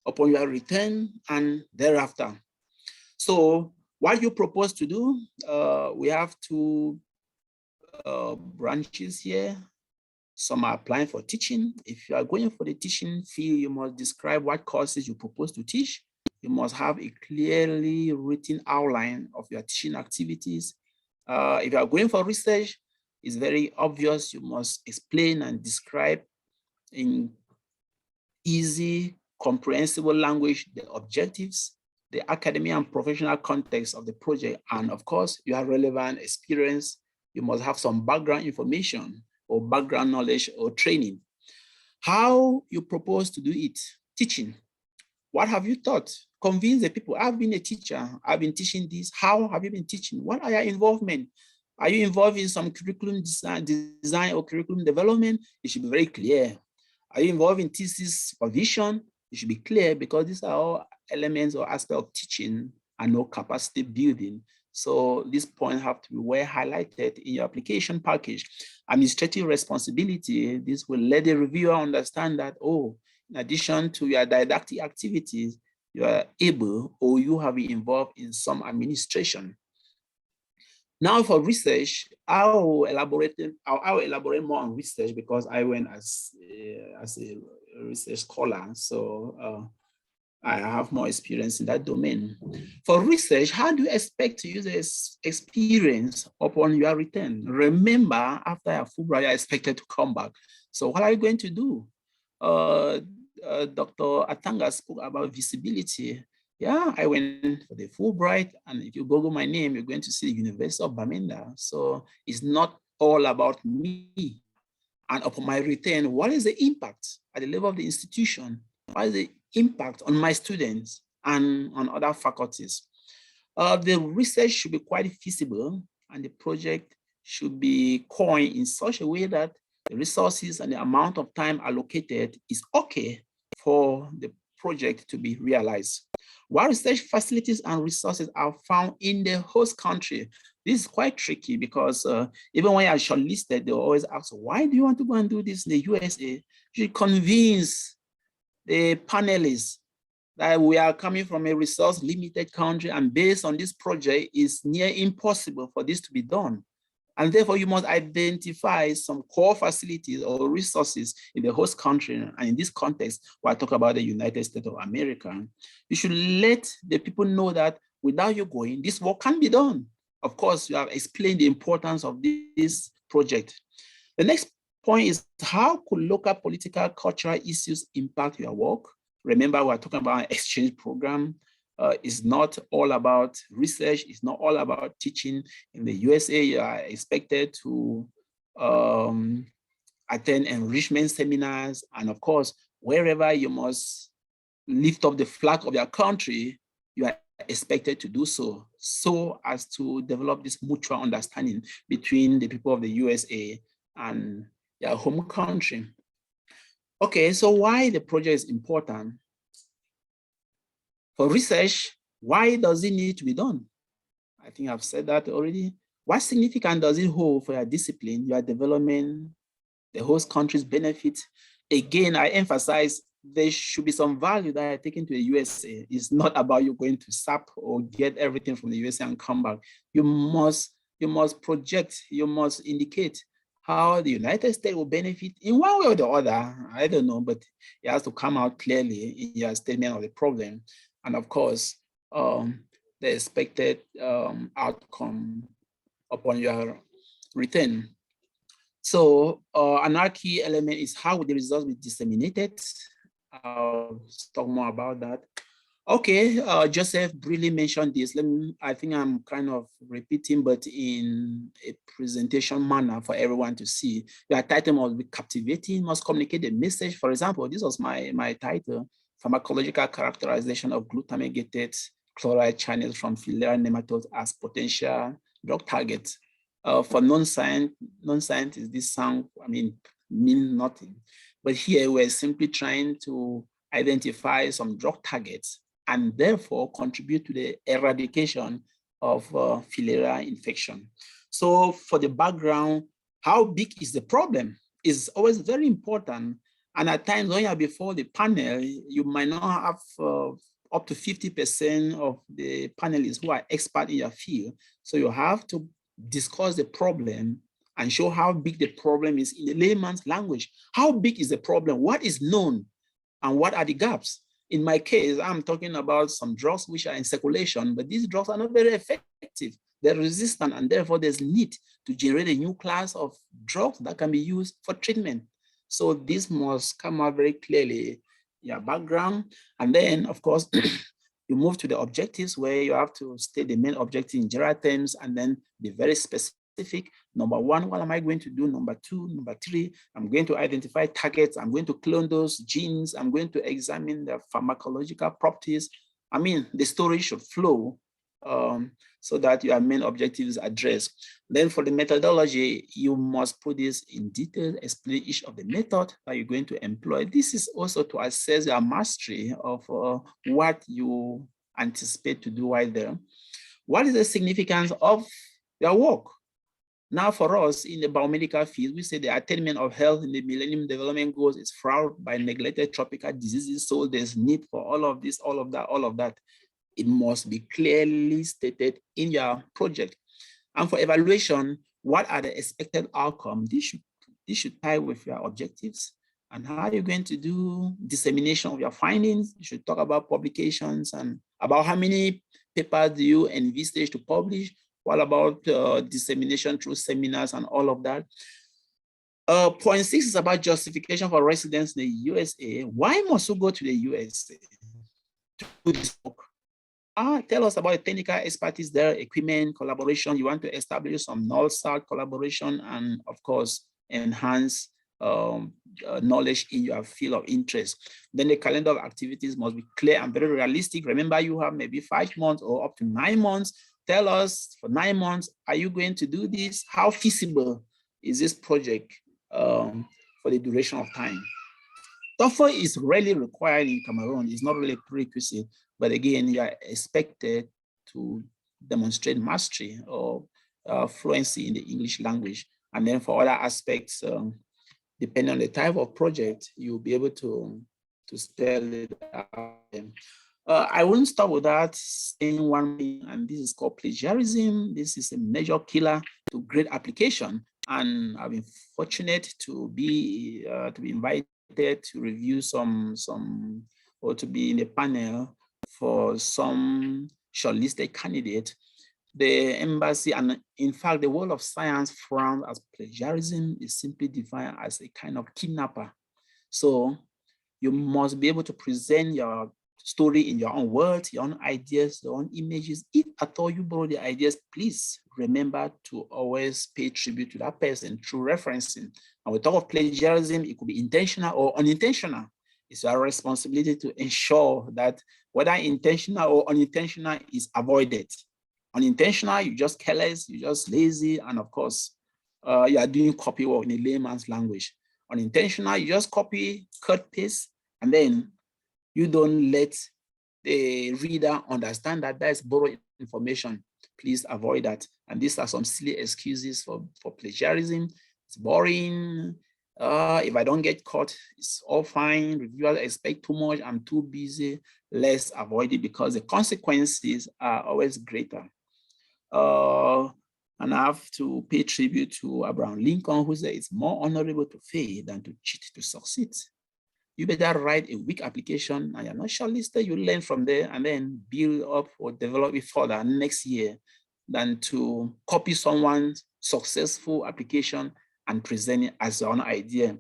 upon your return and thereafter? So what you propose to do, we have two branches here. Some are applying for teaching. If you are going for the teaching field, you must describe what courses you propose to teach. You must have a clearly written outline of your teaching activities. If you are going for research, it's very obvious. You must explain and describe in easy, comprehensible language the objectives, the academic and professional context of the project, and of course, your relevant experience. You must have some background information or background knowledge or training. How you propose to do it? Teaching. What have you taught? Convince the people. I've been a teacher. I've been teaching this. How have you been teaching? What are your involvement? Are you involved in some curriculum design or curriculum development? It should be very clear. Are you involved in thesis supervision? It should be clear, because these are all elements or aspects of teaching and no capacity building. So these points have to be well highlighted in your application package. Administrative responsibility, this will let the reviewer understand that, oh, in addition to your didactic activities, you are able or you have been involved in some administration. Now for research, I'll elaborate more on research because I went as a research scholar. So I have more experience in that domain. For research, how do you expect to use this experience upon your return? Remember, after your Fulbright, you're expected to come back. So what are you going to do? Dr. Atanga spoke about visibility. Yeah, I went for the Fulbright, and if you Google my name, you're going to see the University of Bamenda. So it's not all about me. And upon my return, what is the impact at the level of the institution? What is the impact on my students and on other faculties? The research should be quite feasible, and the project should be coined in such a way that the resources and the amount of time allocated is okay for the project to be realized. While research facilities and resources are found in the host country, this is quite tricky because even when you are shortlisted, they always ask, why do you want to go and do this in the USA? You convince the panelists that we are coming from a resource limited country, and based on this project, it's near impossible for this to be done. And therefore, you must identify some core facilities or resources in the host country. And in this context, when I talk about the United States of America, you should let the people know that without you going, this work can be done. Of course, you have explained the importance of this project. The next point is, how could local political cultural issues impact your work? Remember, we're talking about an exchange program. It's not all about research. It's not all about teaching. In the USA, you are expected to attend enrichment seminars. And of course, wherever you must lift up the flag of your country, you are expected to do so, so as to develop this mutual understanding between the people of the USA and their home country. Okay, so why the project is important? For research, why does it need to be done? I think I've said that already. What significance does it hold for your discipline, your development, the host country's benefits? Again, I emphasize there should be some value that are taken to the USA. It's not about you going to SAP or get everything from the USA and come back. You must project, you must indicate how the United States will benefit in one way or the other. I don't know, but it has to come out clearly in your statement of the problem. And of course, the expected outcome upon your return. So another key element is how the results be disseminated. I'll talk more about that. Okay, Joseph briefly mentioned this. I think I'm kind of repeating, but in a presentation manner for everyone to see. Your title must be captivating, must communicate the message. For example, this was my title, Pharmacological Characterization of Glutamic-gated Chloride Channels from Filarial Nematodes as Potential Drug Targets. For non-scientists, this sound, mean nothing. But here we're simply trying to identify some drug targets and therefore contribute to the eradication of filarial infection. So for the background, how big is the problem is always very important. And at times when you're before the panel, you might not have up to 50% of the panelists who are expert in your field. So you have to discuss the problem and show how big the problem is in the layman's language. How big is the problem? What is known and what are the gaps? In my case, I'm talking about some drugs which are in circulation, but these drugs are not very effective. They're resistant, and therefore there's need to generate a new class of drugs that can be used for treatment. So this must come out very clearly, your background. And then, of course, you move to the objectives where you have to state the main objective in general terms and then be very specific. Number one, what am I going to do? Number two, number three, I'm going to identify targets. I'm going to clone those genes. I'm going to examine the pharmacological properties. I mean, the story should flow so that your main objectives are addressed. Then for the methodology, you must put this in detail, explain each of the method that you're going to employ. This is also to assess your mastery of what you anticipate to do while there. What is the significance of your work? Now for us in the biomedical field, we say the attainment of health in the Millennium Development Goals is fraught by neglected tropical diseases. So there's need for all of this, all of that, all of that. It must be clearly stated in your project. And for evaluation, what are the expected outcomes? This should tie with your objectives. And how are you going to do dissemination of your findings? You should talk about publications and about how many papers do you envisage to publish? What about dissemination through seminars and all of that? Point 6 is about justification for residence in the USA. Why must you go to the USA to do this work? Tell us about the technical expertise there, equipment, collaboration. You want to establish some North-South collaboration and, of course, enhance knowledge in your field of interest. Then the calendar of activities must be clear and very realistic. Remember, you have maybe 5 months or up to 9 months. Tell us for 9 months, are you going to do this? How feasible is this project for the duration of time? TOEFL is rarely required in Cameroon. It's not really a prerequisite, but again, you are expected to demonstrate mastery or fluency in the English language. And then for other aspects, depending on the type of project, you'll be able to spell it out. I wouldn't stop with that, saying one thing, and this is called plagiarism. This is a major killer to great application. And I've been fortunate to be invited to review or to be in a panel for some shortlisted candidate. The embassy, and in fact, the world of science frowns as plagiarism is simply defined as a kind of kidnapper. So you must be able to present your story in your own words, your own ideas, your own images. If at all you borrow the ideas, please remember to always pay tribute to that person through referencing. And we talk of plagiarism, it could be intentional or unintentional. It's our responsibility to ensure that whether intentional or unintentional is avoided. Unintentional, you're just careless, you're just lazy, and of course, you are doing copy work in a layman's language. Unintentional, you just copy, cut, paste, and then you don't let the reader understand that that is borrowed information. Please avoid that. And these are some silly excuses for plagiarism. It's boring. If I don't get caught, it's all fine. Reviewers expect too much. I'm too busy. Let's avoid it because the consequences are always greater. And I have to pay tribute to Abraham Lincoln, who said it's more honorable to fail than to cheat to succeed. You better write a weak application and you're not shortlisted, you learn from there and then build up or develop it further next year than to copy someone's successful application and present it as your own idea.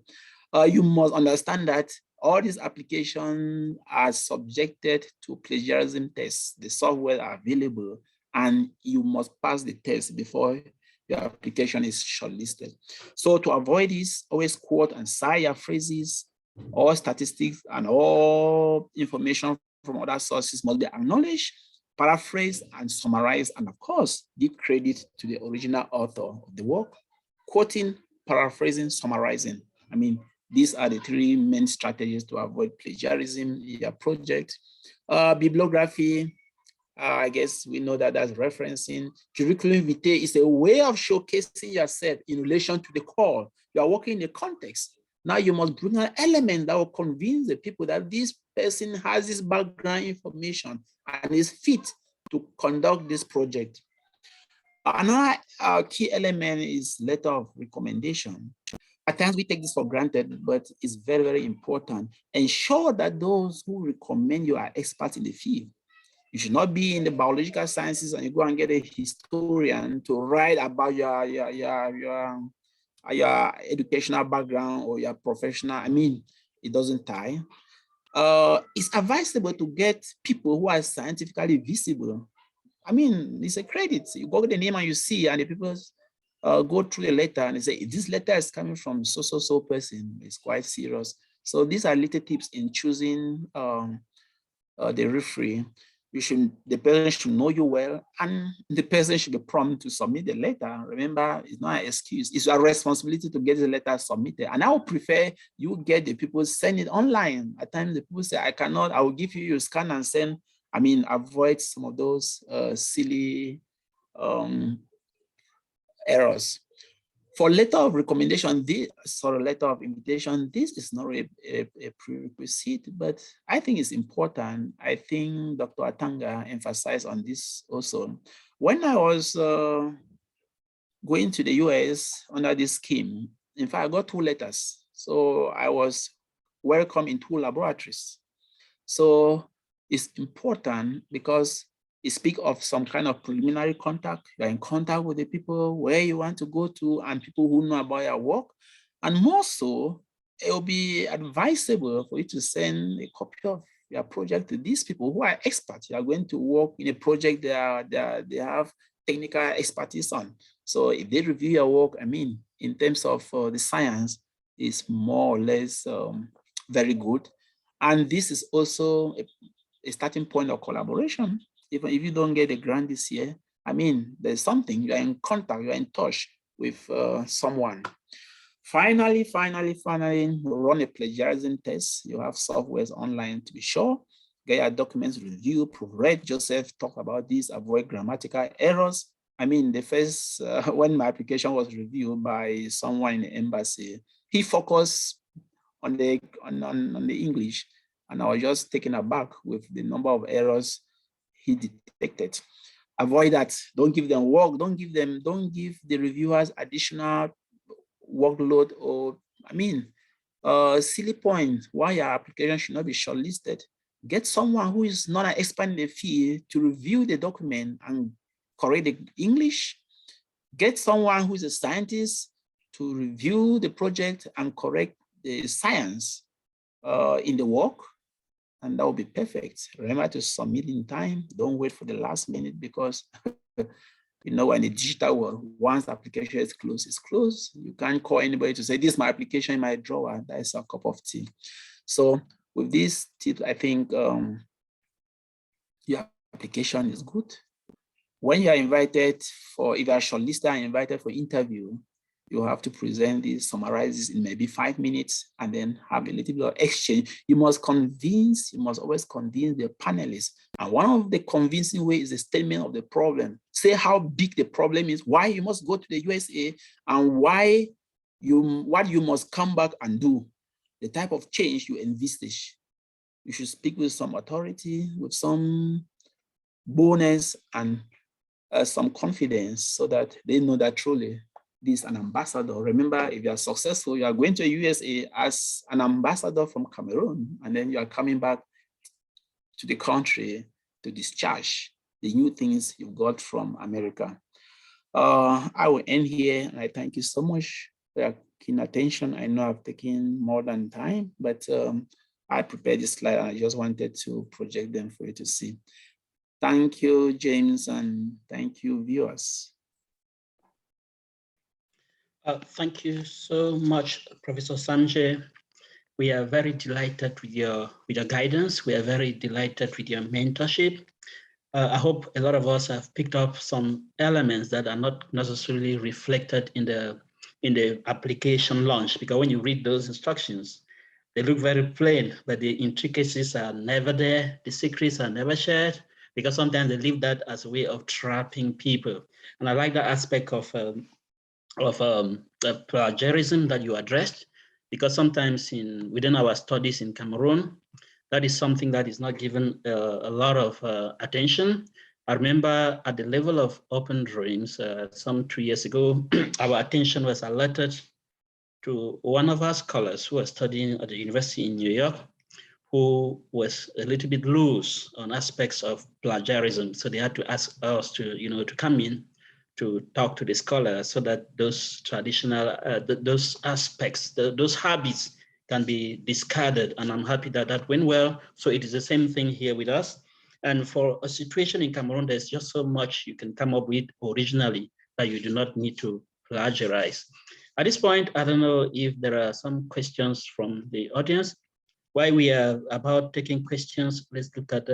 You must understand that all these applications are subjected to plagiarism tests. The software are available and you must pass the test before your application is shortlisted. So to avoid this, always quote and cite your phrases. All statistics and all information from other sources must be acknowledged, paraphrased, and summarized, and of course, give credit to the original author of the work. Quoting, paraphrasing, summarizing. I mean, These are the three main strategies to avoid plagiarism in your project. Bibliography, I guess we know that that's referencing. Curriculum vitae is a way of showcasing yourself in relation to the call. You are working in a context. Now you must bring an element that will convince the people that this person has this background information and is fit to conduct this project. Another key element is letter of recommendation. At times we take this for granted, but it's very, very important. Ensure that those who recommend you are experts in the field. You should not be in the biological sciences and you go and get a historian to write about your educational background or your professional. I mean, it doesn't tie. It's advisable to get people who are scientifically visible. I mean, it's a credit. You go to the name and you see, and the people go through the letter and they say, this letter is coming from so person. It's quite serious. So these are little tips in choosing the referee. The person should know you well, and the person should be prompt to submit the letter. Remember, it's not an excuse. It's your responsibility to get the letter submitted. And I would prefer you get the people send it online. At times the people say, I cannot, I will give you your scan and send. I mean, avoid some of those silly errors. For letter of recommendation, letter of invitation, this is not a prerequisite, but I think it's important. I think Dr. Atanga emphasized on this also. When I was going to the US under this scheme, in fact, I got 2 letters. So I was welcome in 2 laboratories. So it's important because it speaks of some kind of preliminary contact. You're in contact with the people where you want to go to and people who know about your work. And more so, it will be advisable for you to send a copy of your project to these people who are experts. You are going to work in a project they have technical expertise on. So if they review your work, I mean, in terms of the science, it's more or less very good. And this is also a starting point of collaboration. Even if you don't get a grant this year, I mean, there's something, you're in contact, you're in touch with someone. Finally, run a plagiarism test. You have softwares online to be sure. Get your documents reviewed, proofread. Joseph talked about this, avoid grammatical errors. I mean, the first, when my application was reviewed by someone in the embassy, he focused on the English, and I was just taken aback with the number of errors he detected. Avoid that. Don't give them work. Don't give the reviewers additional workload or, I mean, silly point why your application should not be shortlisted. Get someone who is not an expert in the field to review the document and correct the English. Get someone who is a scientist to review the project and correct the science in the work. And that will be perfect. Remember to submit in time. Don't wait for the last minute because you know, in the digital world, once the application is closed, it's closed. You can't call anybody to say, this is my application in my drawer. That is a cup of tea. So with this tip, I think your application is good. When you are invited for, if you are shortlisted and invited for interview, you have to present this, summarize this in maybe 5 minutes, and then have a little bit of exchange. You must always convince the panelists. And one of the convincing ways is a statement of the problem. Say how big the problem is, why you must go to the USA, and what you must come back and do, the type of change you envisage. You should speak with some authority, with some boldness and some confidence so that they know that truly this is an ambassador. Remember, if you are successful, you are going to the USA as an ambassador from Cameroon, and then you are coming back to the country to discharge the new things you got from America. I will end here, and I thank you so much for your keen attention. I know I've taken more than time, but I prepared this slide and I just wanted to project them for you to see. Thank you, James, and thank you, viewers. Thank you so much, Professor Sanjay. We are very delighted with your guidance. We are very delighted with your mentorship. I hope a lot of us have picked up some elements that are not necessarily reflected in the in the application launch, because when you read those instructions, they look very plain, but the intricacies are never there. The secrets are never shared, because sometimes they leave that as a way of trapping people. And I like that aspect of plagiarism that you addressed, because sometimes within our studies in Cameroon, that is something that is not given a lot of attention. I remember at the level of open dreams, some 2 years ago, our attention was alerted to one of our scholars who was studying at the university in New York, who was a little bit loose on aspects of plagiarism. So they had to ask us to come in to talk to the scholar so that those traditional, those aspects, those habits can be discarded. And I'm happy that that went well. So it is the same thing here with us. And for a situation in Cameroon, there's just so much you can come up with originally that you do not need to plagiarize. At this point, I don't know if there are some questions from the audience. While we are about taking questions, let's look at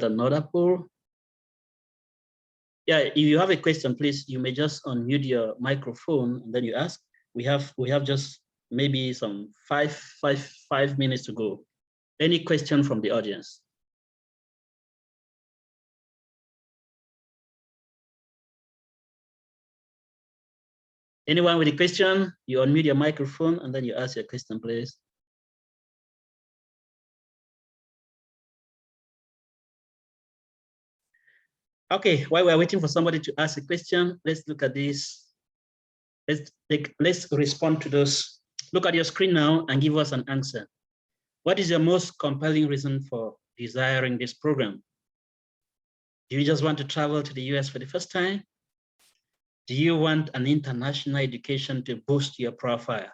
another poll. Yeah, if you have a question, please, you may just unmute your microphone and then you ask. We have just maybe some five minutes to go. Any question from the audience? Anyone with a question? You unmute your microphone and then you ask your question, please. Okay, while we're waiting for somebody to ask a question, let's look at this. Let's respond to those. Look at your screen now and give us an answer. What is your most compelling reason for desiring this program? Do you just want to travel to the US for the first time? Do you want an international education to boost your profile?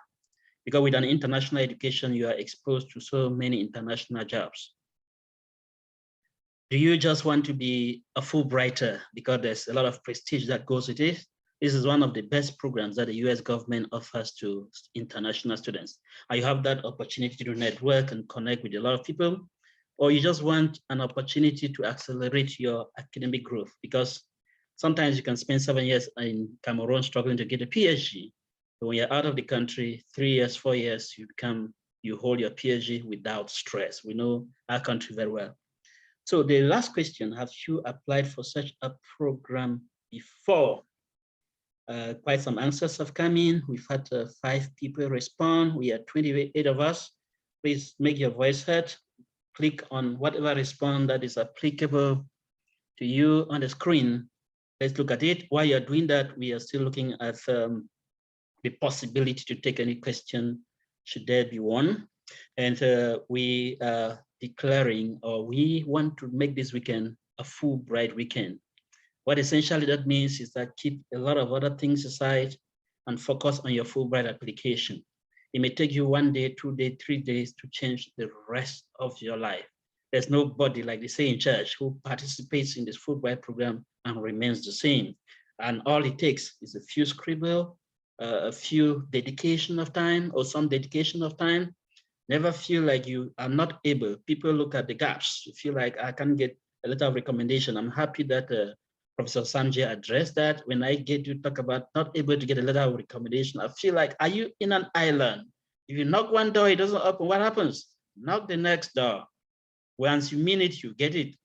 Because with an international education, you are exposed to so many international jobs. Do you just want to be a Fulbrighter because there's a lot of prestige that goes with it? This is one of the best programs that the US government offers to international students. And you have that opportunity to network and connect with a lot of people. Or you just want an opportunity to accelerate your academic growth, because sometimes you can spend 7 years in Cameroon struggling to get a PhD. But when you're out of the country, 3 years, 4 years, you hold your PhD without stress. We know our country very well. So the last question, have you applied for such a program before? Quite some answers have come in. We've had 5 people respond. We are 28 of us. Please make your voice heard. Click on whatever response that is applicable to you on the screen. Let's look at it. While you're doing that, we are still looking at the possibility to take any question, should there be one. And we are declaring, or we want to make this weekend a Fulbright weekend. What essentially that means is that keep a lot of other things aside and focus on your Fulbright application. It may take you 1 day, 2 days, 3 days to change the rest of your life. There's nobody, like they say in church, who participates in this Fulbright program and remains the same. And all it takes is a few scribble, a few dedication of time, or some dedication of time. Never feel like you are not able. People look at the gaps. You feel like I can't get a letter of recommendation. I'm happy that Professor Sanjay addressed that. When I get to talk about not able to get a letter of recommendation, I feel like, are you in an island? If you knock one door, it doesn't open, what happens? Knock the next door. Once you mean it, you get it.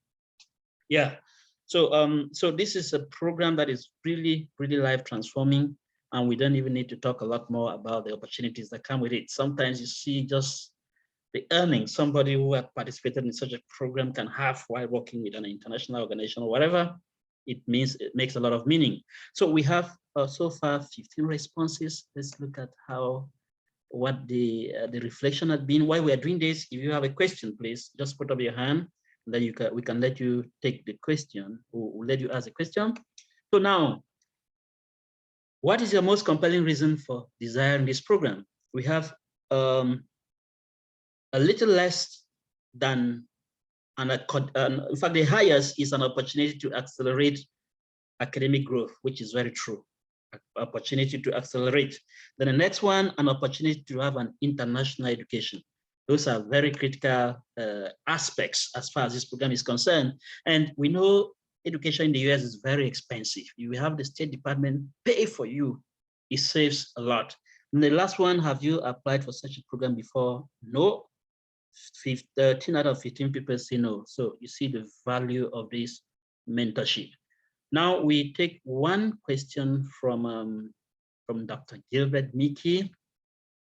Yeah. So so this is a program that is really, really life transforming, and we don't even need to talk a lot more about the opportunities that come with it. Sometimes you see just the earnings somebody who has participated in such a program can have while working with an international organization or whatever. It makes a lot of meaning. So we have so far 15 responses. Let's look at what the reflection has been. While we are doing this, if you have a question, please just put up your hand, and then we can let you take the question, or we'll let you ask a question. So now, what is your most compelling reason for desiring this program? We have a little less than, in fact, the highest is an opportunity to accelerate academic growth, which is very true. Opportunity to accelerate. Then the next one, an opportunity to have an international education. Those are very critical aspects as far as this program is concerned. And we know education in the US is very expensive. You have the State Department pay for you it saves a lot. And the last one, have you applied for such a program before? No. 13 out of 15 people say no. So you see the value of this mentorship. Now we take one question from Dr. Gilbert Mickey.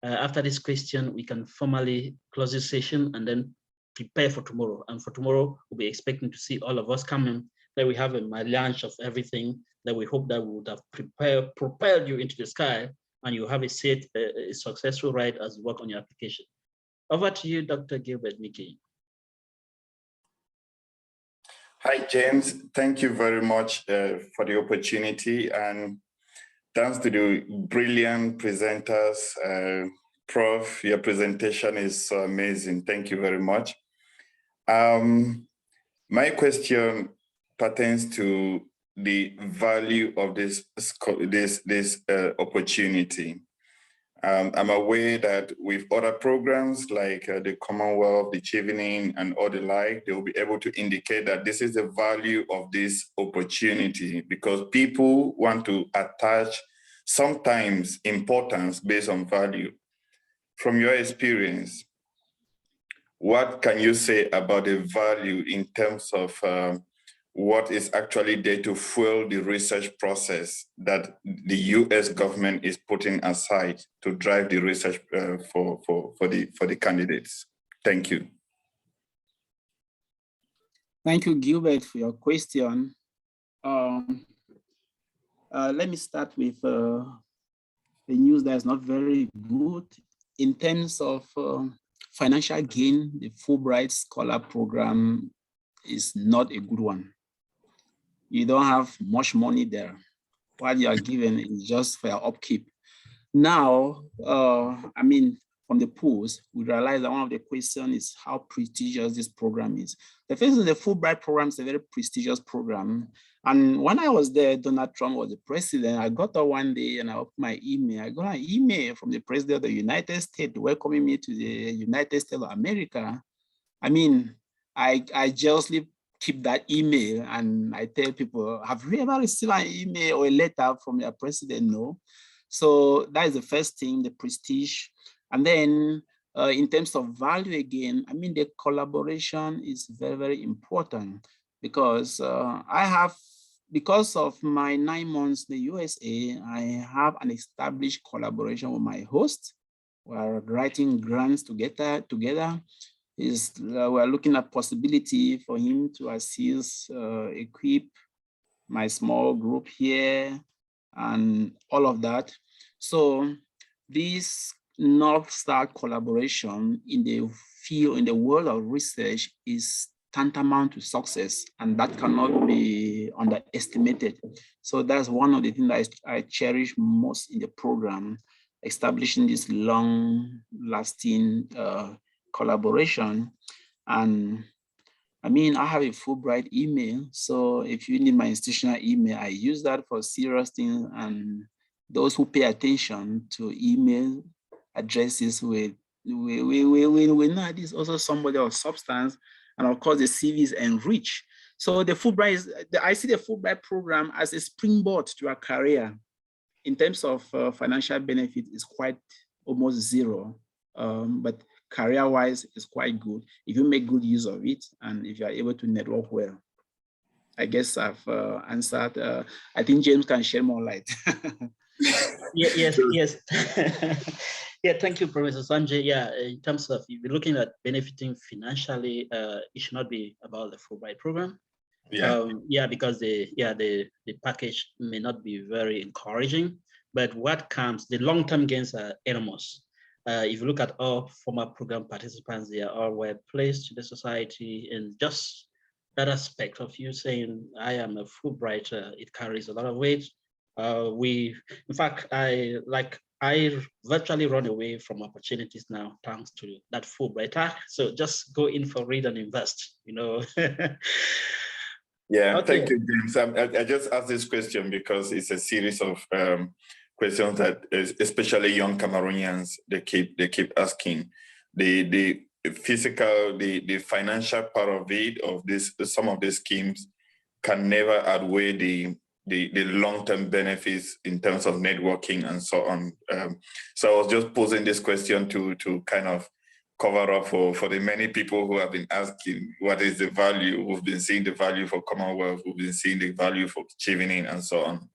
After this question, we can formally close this session and then prepare for tomorrow. And for tomorrow, we'll be expecting to see all of us coming. That we have a melange of everything that we hope that we would have propelled you into the sky, and you have a successful ride as you work on your application. Over to you, Dr. Gilbert Mickey. Hi, James. Thank you very much for the opportunity, and thanks to the brilliant presenters. Prof, your presentation is so amazing. Thank you very much. My question pertains to the value of this opportunity. I'm aware that with other programs like the Commonwealth, the Chevening, and all the like, they will be able to indicate that this is the value of this opportunity, because people want to attach sometimes importance based on value. From your experience, what can you say about the value in terms of what is actually there to fuel the research process that the US government is putting aside to drive the research for the candidates? Thank you. Thank you, Gilbert, for your question. Let me start with the news that is not very good. In terms of financial gain, the Fulbright Scholar Program is not a good one. You don't have much money there. What you are given is just for your upkeep. Now, I mean, from the polls, we realize that one of the questions is how prestigious this program is. The first is the Fulbright program is a very prestigious program. And when I was there, Donald Trump was the president. I got up one day and I opened my email. I got an email from the president of the United States welcoming me to the United States of America. I mean, I jealously keep that email and I tell people, have you ever received an email or a letter from your president? No. So that is the first thing, the prestige. And then in terms of value again, I mean, the collaboration is very, very important because because of my 9 months in the USA, I have an established collaboration with my host. We're writing grants together. We're looking at possibility for him to assist, equip my small group here and all of that. So this North Star collaboration in the field, in the world of research is tantamount to success, and that cannot be underestimated. So that's one of the things that I cherish most in the program, establishing this long-lasting collaboration. And I mean, I have a Fulbright email, so if you need my institutional email, I use that for serious things, and those who pay attention to email addresses we know this also somebody of substance, and of course the CV is enriched. So the Fulbright, I see the Fulbright program as a springboard to a career. In terms of financial benefit, is quite almost zero, but career-wise is quite good if you make good use of it and if you are able to network well. I guess I've answered. I think James can share more light. Yes. Yeah, thank you, Professor Sanjay. Yeah, in terms of if you're looking at benefiting financially, it should not be about the Fulbright program. Yeah, because the package may not be very encouraging, but what comes, the long-term gains are enormous. If you look at all former program participants, they are all well placed to the society, and just that aspect of you saying, I am a Fulbright, it carries a lot of weight. In fact, I virtually run away from opportunities now, thanks to that Fulbright. So just go in for read and invest, you know. Yeah, Okay. Thank you, James. I just asked this question because it's a series of questions that, especially young Cameroonians, they keep asking. The physical, the financial part of it, of this, some of these schemes can never outweigh the long-term benefits in terms of networking and so on. So I was just posing this question to kind of cover up for the many people who have been asking what is the value. We've been seeing the value for Commonwealth, we've been seeing the value for Chevening and so on.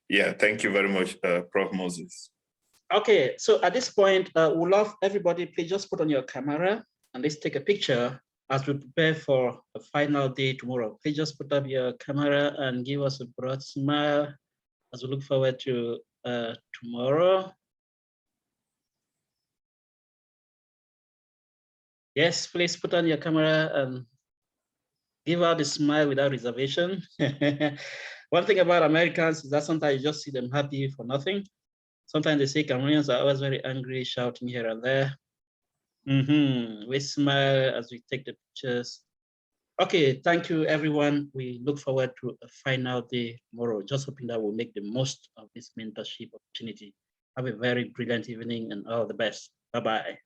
Yeah, thank you very much, Prof. Moses. Okay, so at this point, we'd love everybody, please just put on your camera and let's take a picture as we prepare for a final day tomorrow. Please just put up your camera and give us a broad smile as we look forward to tomorrow. Yes, please put on your camera and give out a smile without reservation. One thing about Americans is that sometimes you just see them happy for nothing. Sometimes they say Cameroonians are always very angry, shouting here and there. We smile as we take the pictures. Okay, thank you, everyone. We look forward to a final day tomorrow. Just hoping that we'll make the most of this mentorship opportunity. Have a very brilliant evening and all the best. Bye-bye.